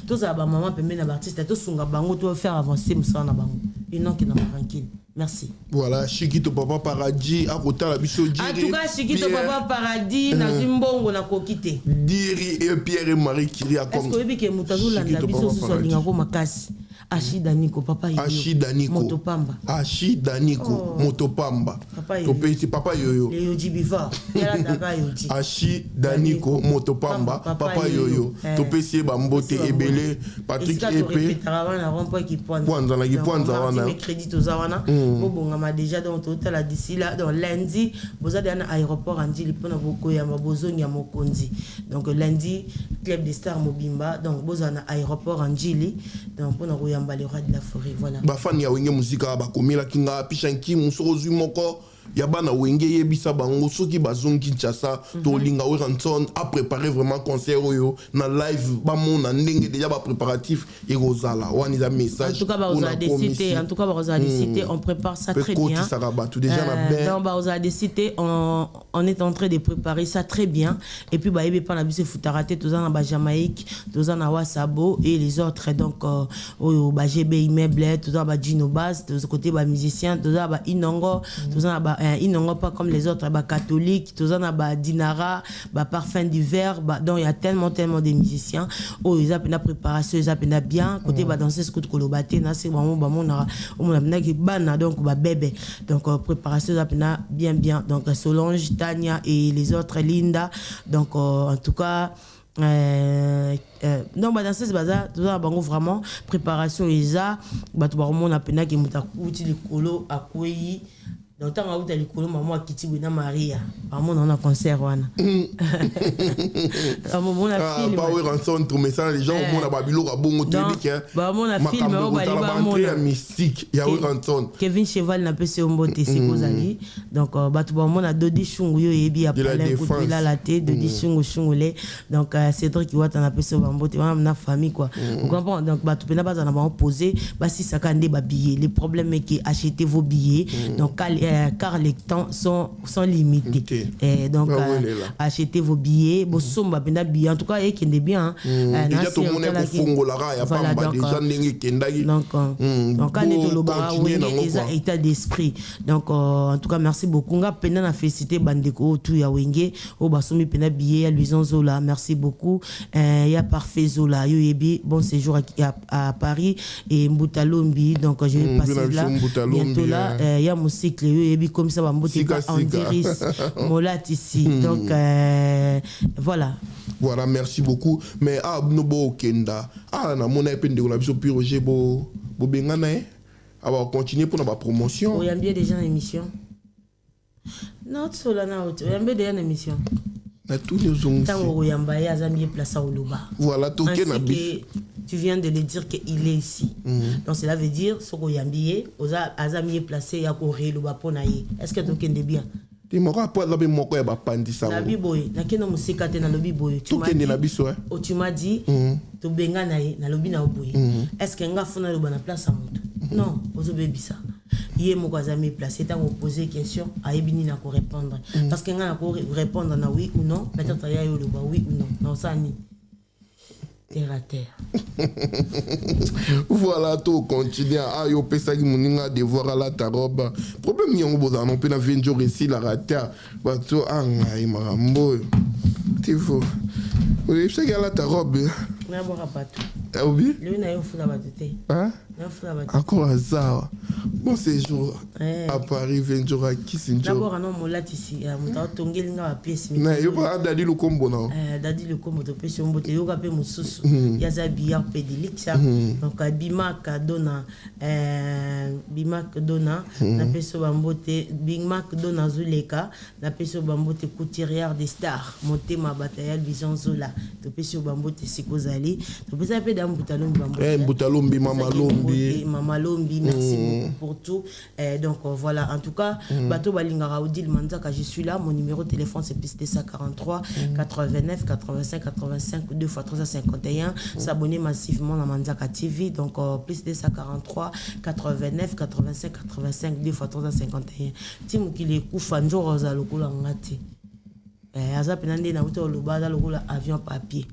Tous za ba maman pembe na ba artiste to sunga bango to faire avancer msa na bango. Et non qui na barankeni. Merci. Voilà, Chiquito Papa Paradis, à côté la biso Diri. En tout cas, Chiquito Papa Paradis, na zimbongo na kokite. Diri et Pierre et Marie Curie a comme. Est-ce que vous que mutazu la biso so linga makasi? Achida Niko Papa Yoyo. Achida Niko Motopamba. Achida Niko Motopamba. Topesi Papa Yoyo. Le Yoji Biva. Yala taka Yoji. Achida Niko Motopamba. Papa Yoyo. Topesi Bambote Ebele. Patrick Epe. Taravana rompo qui pointe. Pointe na qui pointe wana. Mes crédits aux awana. Bobonga ma déjà dans total d'ici là dans lundi. Boza de aéroport Andili pona boko ya mabozo nya mokonzi. Donc lundi club des stars Mobimba. Donc boza na aéroport Andili. Donc pona le roi de la forêt, voilà. Ba fan ya wenge musika ba komela kinga pishanki musorozu moko ya bana wenge yebisa bango soki bazongi Kinshasa to linga Ranson a préparé vraiment concert oyo na live ba mona ndenge déjà ba préparatif et rozala wani za message. En tout cas ba oza décider, en tout cas ba oza décider, on prépare ça très bien. Ça rabat tout déjà na ben. Non ba oza décider, on est en train de préparer ça très bien et puis ba yebe pa na bise futaraté tous na ba Jamaïque, tous na Wasabo et les autres donc oyo ba GB immeuble, tous na ba Gino Bass, tous côté ba musicien, tous na ba Inongo, tous na ba Inongo pas comme les autres ba catholiques, tous na ba Dinara, ba Parfum d'hiver, donc il y a tellement de musiciens. Oh ils a pena préparation, ils a pena bien côté ba danser ce côté kolobaté na c'est vraiment ba mona on a qui bana donc ba bébé. Donc préparation ils a pena bien donc Solange, Tania et les autres Linda. Donc en tout cas non bah dans ce bazar tout ça bango vraiment préparation isa bah tout on a pena qui muta kuti likolo akoyi donc tant à likolo maman kiti wina Maria maman on a concert wana maman on a film bah oui rançon tout message les gens au monde à Babilo à bongo télé bah maman a film au baliba maman mystique ya oui rançon Kevin Cheval n'a pas se mbote c'est kozali donc bah tout maman a Dodi Chungu yo yebi a parler côté là la tête Dodi Chungu Chungule donc Cédric qui va t'en appeler ce mbote na famille quoi vous comprenez donc bah tout pena pas en avoir posé bah si ça kande ba billets le problème est que achetez vos billets donc car les temps sont limités. Et donc, achetez vos billets. Vos sommes, billets. En tout cas, il y a bien. Déjà, tout le monde est au fond, il y a pas de gens donc, quand on est au état d'esprit. Donc, en tout cas, merci beaucoup. On a peine à féliciter Bandeko, tout ya wenge. Au bassoumi pena billet, à Luison Zola. Merci beaucoup. Il y a Parfait Zola. Yoyebi, bon séjour à Paris et Mbutalombi. Donc, je vais passer là. Bientôt là, il y a mon cycle. Et puis comme ça va monter en diris molat ici donc voilà merci beaucoup mais nobo kenda na mona epende ko la biso puis Roger bo bengana va continuer pour la promotion il y a bien déjà une émission non solana il y a bien déjà une émission na tous les jours tant yamba ya zamie place au loba voilà tout tu viens de le dire qu'il est ici. Donc cela veut dire ce qu'on y a mis, aux amis placés à courir le baponaï. Est-ce que tu es bien? Tu m'auras pas la même quoi ba pandi ça. La biboy, na keno musika te na lobi boy. Tu m'as dit to benga na lobi na boy. Est-ce que nga fona le bana place à moto? Non, ozo bebi ça. yé moko azami placé tant qu'on poser question ayebini na ko répondre parce que nga na ko répondre na oui ou non peut-être ya yo le ba oui ou non non ça ni terre à terre. Voilà, tout continue. Ah, yo pesa ki moninga devoir à la taroba. Problème yongo boza non pe na venjo ici la rater. Ba to anga imarambo. Tifo. Oui, c'est à la taroba. Na bora patou. Ah oui. Lui na yo fula batete. Hein? Na fula batete. Encore à ça. Bon séjour à Paris, venjo à Kissinger. D'abord non molati ici, muta tongeli nga pièce mi. Na yo pas dadi le combo non. Dadi le combo to pesi mbote yo ka pe mususu. Yaza biya pedilixa. Donc Bimac dona Bimac dona na peso bambote Bimac dona Zuleka na peso bambote couturière des stars monter ma bataille vision zola to peso bambote sikozali to pesa pe da mbutalombi bambote mbutalombi mama lombi merci beaucoup pour tout donc voilà en tout cas bato balingara Odile Manzaka je suis là mon numéro de téléphone c'est plus 243 89 85 85 2 fois 351 s'abonner massivement à Manzaka TV donc plus 243 89 85 85 2 fois 351 timu kile kufa njoro za lokola ngati aza penande na uto lobaza lokola avion papier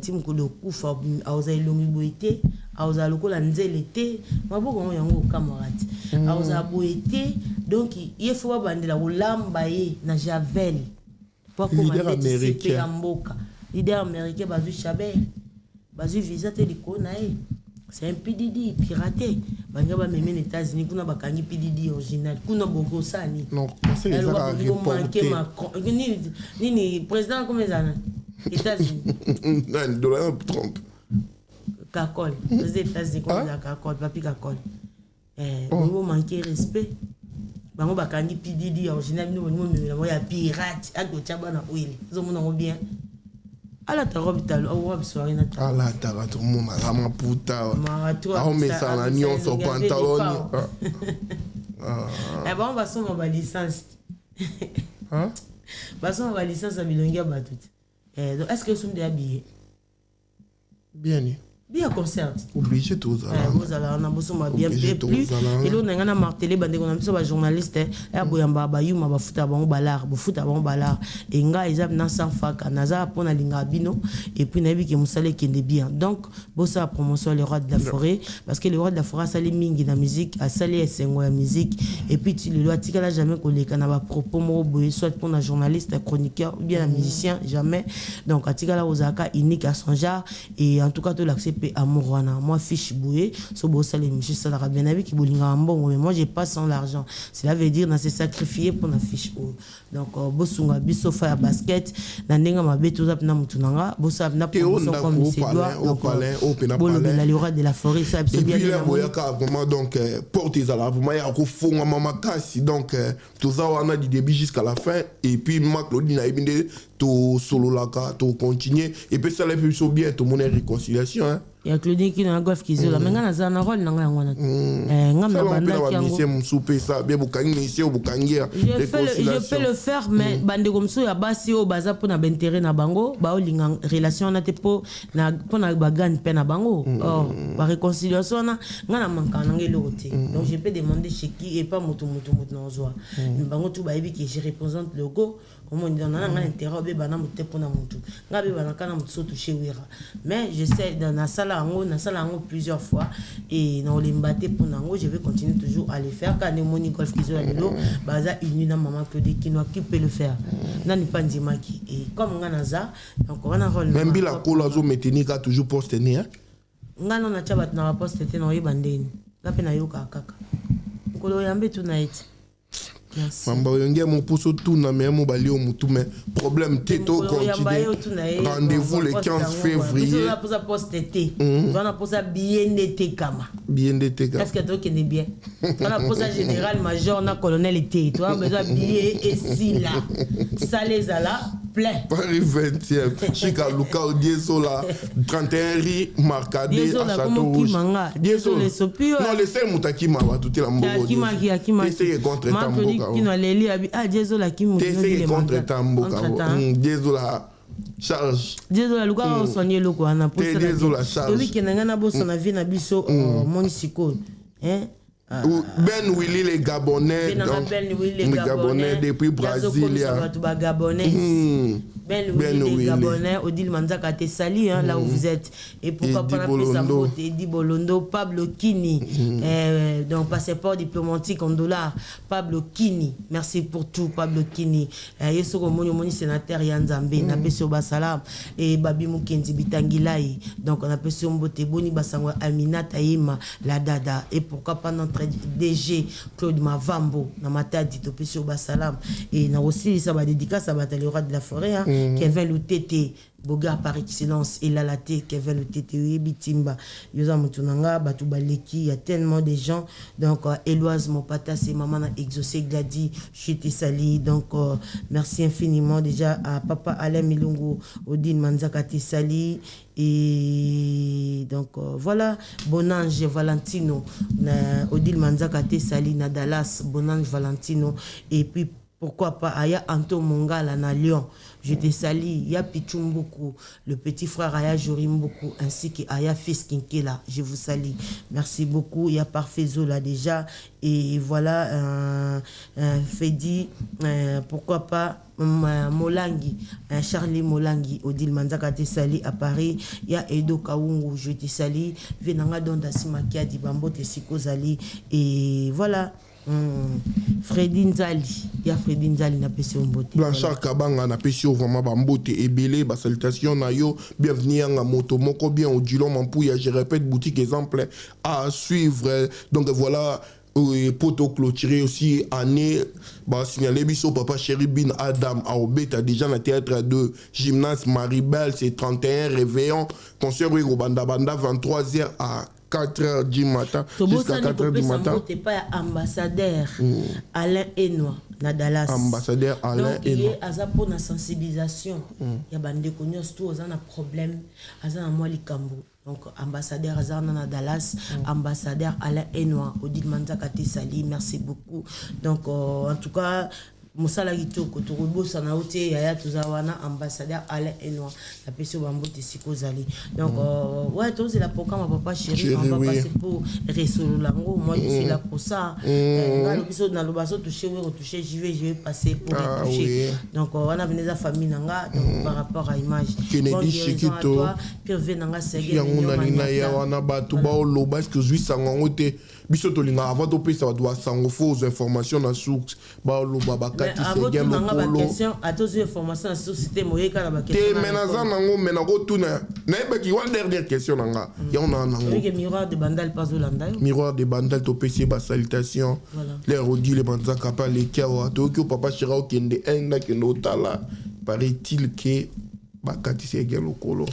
timu kile kufa auza ilongi boite auza lokola nzele te maboko yango camarade auza boite donc il faut bandela kolamba ye na javel pour commander CP amboka leader américain bazu Chabert bazu visa te likona c'est un PDD piraté banga ba meme aux États-Unis kuna bakangi PDD original kuna bogo sani non c'est les Macron ni président comme ça États-Unis Donald Trump Kakol aux États-Unis comme ça Kakol papi Kakol on manquer respect bango bakangi PDD original nous ya pirate akochaba na oil zo mona bien ala tarobitalo awa biswari na ala tara tout monde rama puta on met ça na nion sur pantalon bon on va son ma licence bason ma licence à bilongia batut donc est-ce que sont habillés bien concert obligé tous vous allez on a besoin bien plus et l'on a na martelé bande on a besoin ba journaliste ya boyamba ba yuma ba futa bango balar ba futa bango balar et nga ezab na sans fac naza pona linga bino et puis na bi ke musale kende bien donc bossa promotion le roi de la forêt parce que le roi de la forêt sali mingi na musique a sali esengo ya musique et puis tu le dois tikala jamais koleka na ba propos mo boye soit pour un journaliste chroniqueur ou bien un musicien jamais donc atikala ozaka unique à son genre et en tout cas tout l'accepter amour wana moi fiche boué so bossa les monsieur ça la bien avec qui bolinga mbongo mais moi j'ai pas sans l'argent cela veut dire na se sacrifier pour na fiche donc bosunga biso fa basket na ndenga mabeto za na mutunanga bossa na promotion comme c'est doit donc bolo de la loi de la forêt ça c'est bien bien vraiment donc porte à la vraiment ya ko fonga mama kasi donc tout ça on a du début jusqu'à la fin et puis ma Claudine a ebinde to solo la ka to continuer et puis ça les plus bien tout mon réconciliation hein. Il y a Claudine qui na golf qui zola mais nga na na rôle na nga ngwana nga na banda ki yango je peux le faire mais bande comme ça ya basi o baza pour na intérêt na bango ba o linga relation na te po na bagan pe na bango ba réconciliation na nga na manka na ngelo côté donc je peux demander chez qui et pas moto na zoa bango tout ba ebi que je représente le go comment on a un intérêt be bana mote pour na mutu nga be bana kana mutu so toucher wira mais je sais dans la salle na sala plusieurs fois et dans les mbaté pour nango je vais continuer toujours à les faire quand moni golf qui zo la baza uni na maman Claudie qui peut le faire nani pandimaki et comme nganaza donc on a rôle même bila kola zo maintenir ka toujours poster ni hein ngano na chabat na poster te no yebandeni ngape na yoka kaka kolo yambe tonight. Mamba yonge mon poso tout na me mo bali o mutu mais problème teto continue rendez-vous le 15 février on a poster té on a poser bien d'été kama est-ce que toi qui est bien on a poser général major na colonel été toi besoin billet et si là ça les a là plein Paris 20e Chica Luca Diesola 31 Ri Marcadé à Château Rouge Diesola non le seul mutaki ma va tout la mbogo essayer contre Tamboka qui n'a les liens Diesola qui m'a essayer contre Tamboka Diesola charge Diesola Luca on soigner le quoi na pour ça Diesola charge oui que na bossa na vie na biso mon siko hein Ben Willy les Gabonais, donc, les Gabonais depuis Brasilia. Ben Willy les Gabonais, Odile Manzaka te sali là où vous êtes. Et pourquoi pas la Eddie Bolondo, Pablo Kini, donc passeport diplomatique en dollars, Pablo Kini, merci pour tout Pablo Kini. Yesoko moni sénateur Yanzambe, na peso basalam et Babi Mukenzi Bitangilai. Donc on a peso mbote boni basangwa Aminata Yima la dada et pourquoi pas notre DG Claude Mavambo na matadi to peso basalam et na aussi ça va dédicace à Bataille Roi de la Forêt Kevin Lutete Boga par excellence et la Kevin Lutete Bitimba Yosa Mutunanga Batu Baleki, il y a tellement de gens donc Eloise Mopata c'est maman a exaucé Gladi Chete Sali donc merci infiniment déjà à papa Alain Milungu Odine Manzaka Sali et donc voilà Bonange Valentino Odile Manzaka Sali na Dallas Bonange Valentino et puis pourquoi pas Aya Anto Mongala na Lyon je te sali ya Pichumbuku le petit frère Aya Jorimbuku ainsi que Aya Fils Kinkela je vous salue merci beaucoup il y a Parfait Zola déjà et voilà Fedi pourquoi pas Molangi Charlie Molangi Odile Manzaka te sali à Paris il y a Edo Kaungu je te sali Venanga Donda Simakia di Bambo te Sikozali et voilà Freddy Nzali, il y a Freddy Nzali na pesi ombote. Blanchard Kabanga na pesi vraiment bambote et belé ba salutation na yo bienvenue à moto moko bien au Djilon Mampouya je répète boutique exemple à suivre donc voilà poto clôturé aussi année bah signaler biso papa chéri bin Adam à Obeta déjà na théâtre de gymnase Maribel c'est 31 réveillon concert Banda 23h à 4h du matin jusqu'à 4h du matin. Tu pas ambassadeur Alain Enoy na Dallas. Ambassadeur Alain Enoy. Donc il y a pour la sensibilisation. Il y a bande cognos tout aux un problème azana moi likambo. Donc ambassadeur azana na Dallas, ambassadeur Alain Enoy, Odile Manzaka te sali, merci beaucoup. Donc en tout cas Moussala Gitoko, Turubo Sanaote, Yaya Tuzawana, ambassadeur Alain Enoy, la PSO Bambo Tessiko Zali. Donc, ouais, toi, c'est la programme, ma papa chéri, on va passer pour Ressolo Lango. Moi, je suis là pour ça. Dans l'épisode, dans le basso, touché, oui, retouché, je vais passer pour retoucher. Donc, on a venu la famille Nanga, donc par rapport à l'image. Kennedy Chikito, Pierre Venanga, Sergei. Wana Batuba, Loba, est-ce que je suis sangote? Bisotolinga, avant de payer, ça doit s'en fausses informations dans la source. Bah, Loba, avant tout nanga question à tous les informations à société moyeka na ba question menaza nango menako tuna na ebaki wa dernière question nanga ya on a nango miroir de bandal pas Olanda miroir de bandal to PC ba salutation les rodi les banzaka pas les kawa to que papa chira okende enga que notala paraît-il que bakati c'est égal au colo.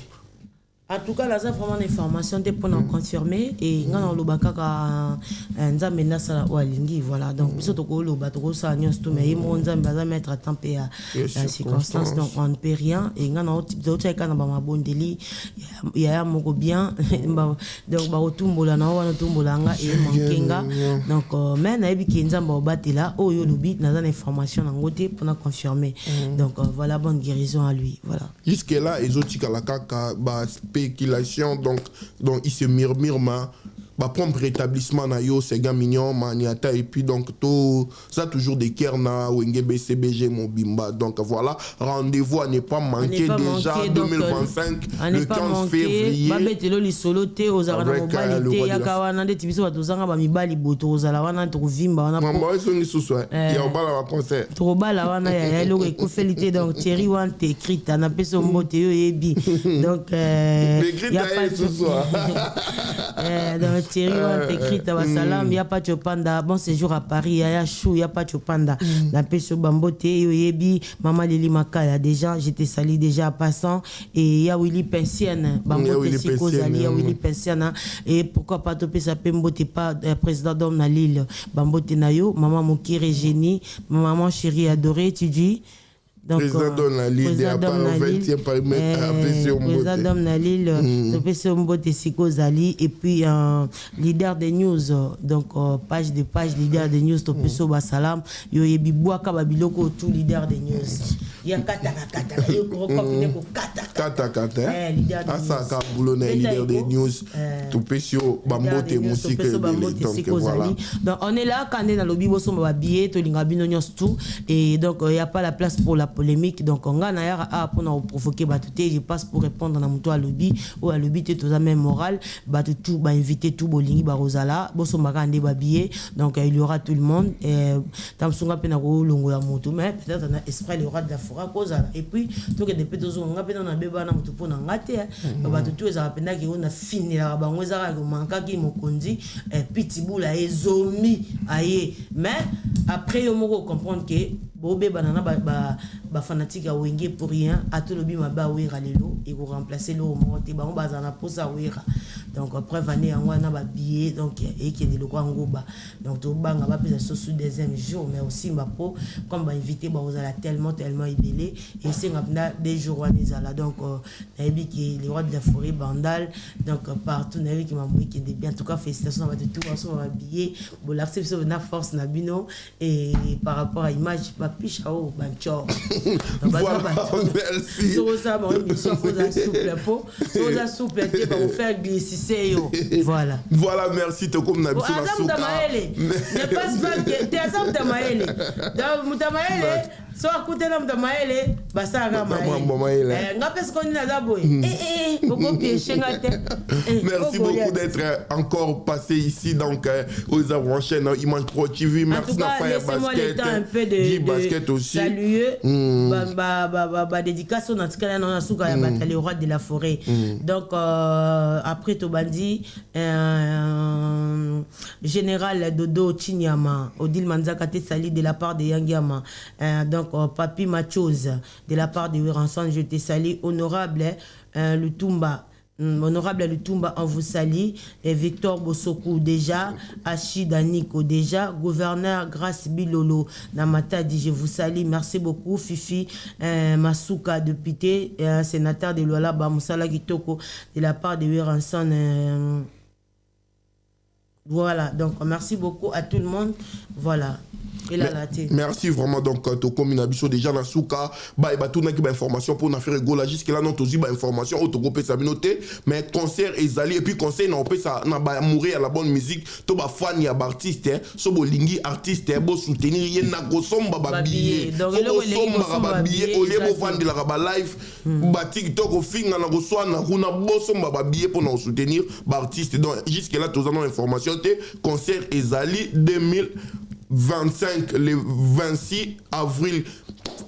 En tout cas, là, c'est vraiment une information pour nous confirmer. Et nous avons le bakaka nzambe na sala walingi voilà. Donc biso to ko lo batoko sa nyos to mais mo nzambe ba mettre à temps et à la circonstance donc on ne peut rien et nous avons d'autres cas na ba mabondeli ya moko bien donc ba otumbola na wana otumbola nga et mankenga donc mais na ebi nzambe obatela oyo lobi na za information na ngote pour nous confirmer. Donc voilà, bonne guérison à lui voilà. Jusque là les autres kaka ba spéculation donc il se murmure ma propre rétablissement na yo c'est gars mignon maniata et puis donc tout ça toujours des kerna wenge BCBG Mobimba donc voilà rendez-vous à ne pas manquer déjà 2025 le 15 février babetelo li soloté aux arana mobilité yakawana ndeti biso batozanga ba mibali boto ozala wana to vimba wana mama eso ni susu ya obala wa concert to bala wana ya loko ekofélité donc Thierry wan te écrit na peso mbote yo yebi donc il y a pas susu donc Thierry wan te écrit à salam ya pas chopanda bon séjour à Paris ya chou ya pas chopanda na peso bambote yo yebi mama Lili Makala déjà j'étais sali déjà en passant et ya Willy Pensienne bambote sikozali ya Willy Pensienne et pourquoi pas topé ça pembote pas président d'homme na Lille bambote na yo maman Mokire Génie maman chérie adorée tu dis donc président d'homme na Lille à part 20e paramètre président d'homme na Lille topé Mbote sikozali et puis leader des news donc page leader des news topé so basalam yo yebi boaka babiloko tout leader des news ya kata yo ko ko kata Kata Kata. Leader des Asaka Boulonnais, leader des news. Tout pécio, Bambote musique. Donc voilà. Donc on est là quand on est dans le lobby, on va habiller, tout tout. Et donc il n'y a pas la place pour la polémique. Donc on a d'ailleurs pour nous provoquer Batouté. Je passe pour répondre dans mon lobby ou à lobby tout ça même moral. Batoutou va inviter tout Bolingi Barosala. Bosso Magande va habiller. Donc il y aura tout le monde. Tamsunga Penaro Longo la moto, mais peut-être on a esprit il y aura de la forêt cause. Et puis tout que des pétos on a pété dans bébé na moto pour n'engâter. Batoutou ils appellent que on a fini la bango ezara ko manka ki mokonzi pitbull a ezomi aye. Mais après yo moko comprendre que bobé banana ba fanatique a wenge pour rien à tout le bima ba wera lelo et ko remplacer le monte ba on bazana pour ça wera. Donc après vané en wana ba billet donc et qui est le quoi ngoba. Donc to banga ba pesa sous deuxième jour mais aussi ma po comme ba invité ba ozala tellement ibélé et c'est ngapna des jours wanizala donc naebi qui les rois de la forêt bandal donc partout naebi qui m'a moué qui est bien en tout cas félicitations à tout on va habiller bon l'acceptation de la force na bino et par rapport à image pas pichao bancho. Voilà, merci. Sur ça bon il faut souple po sur ça souple te ba faire glisser yo. Voilà. Voilà, merci to comme na biso na souka. Ne passe pas que tu as ça Mutamaele. Donc Mutamaele so akute na Mutamaele basa ga Maele. Ngapes ko ni na zaboy. Beaucoup piécher ngate. Merci beaucoup d'être encore passé ici donc aux avants-chaînes Image Pro TV. Merci de faire basket aussi. Saluer dédicace dans ce cas-là dans la souka ya le roi de la forêt. Donc après Tobandi général Dodo Chinyama Odile Manzakate Sali de la part de Yangiama. Donc Papi Machose de la part de Wiranson je te salue. Honorable Lutumba Honorable Lutumba, on vous salue. Et Victor Bosoku déjà, Achida Nico déjà, gouverneur Grace Bilolo Namata dit je vous salue, merci beaucoup. Fifi Masuka député, sénateur de Luala Bamoussala Kitoko de la part de Wiranson. Voilà, donc merci beaucoup à tout le monde. Voilà. Merci vraiment donc to comme inabiso déjà na souka ba tout na ki ba information pour na faire gola jusque là non tozi ba information auto groupe sa minoté mais concert ezali et puis conseil na opé ça na ba mourir à la bonne musique to ba fan ya artiste so bo lingi artiste bo soutenir yen na go somba ba billet donc le somba ba billet au lieu bo fan de la ba live ba TikTok au fin na go so na kuna bo somba ba billet pour nous soutenir ba artiste donc jusque là tous en information te concert ezali 2025 le 26 avril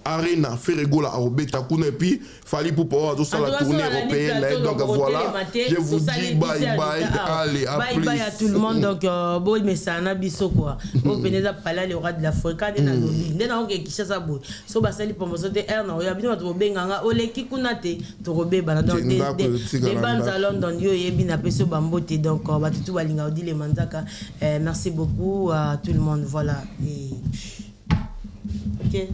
Arena Ferregola à Obetakuna et puis fallait pour pouvoir tout ça la tournée européenne donc voilà je vous dis bye bye allez à plus bye à tout le monde donc bon mais ça na biso quoi au peneza pala le roi de la forêt quand na lobby ndena on ke kishasa boy so basali promotion de air na ya bino to benganga oleki kuna te to robeba donc des bandes à London yo yebi na peso bambote donc ba tout balinga odile manzaka merci beaucoup à tout le monde voilà et OK.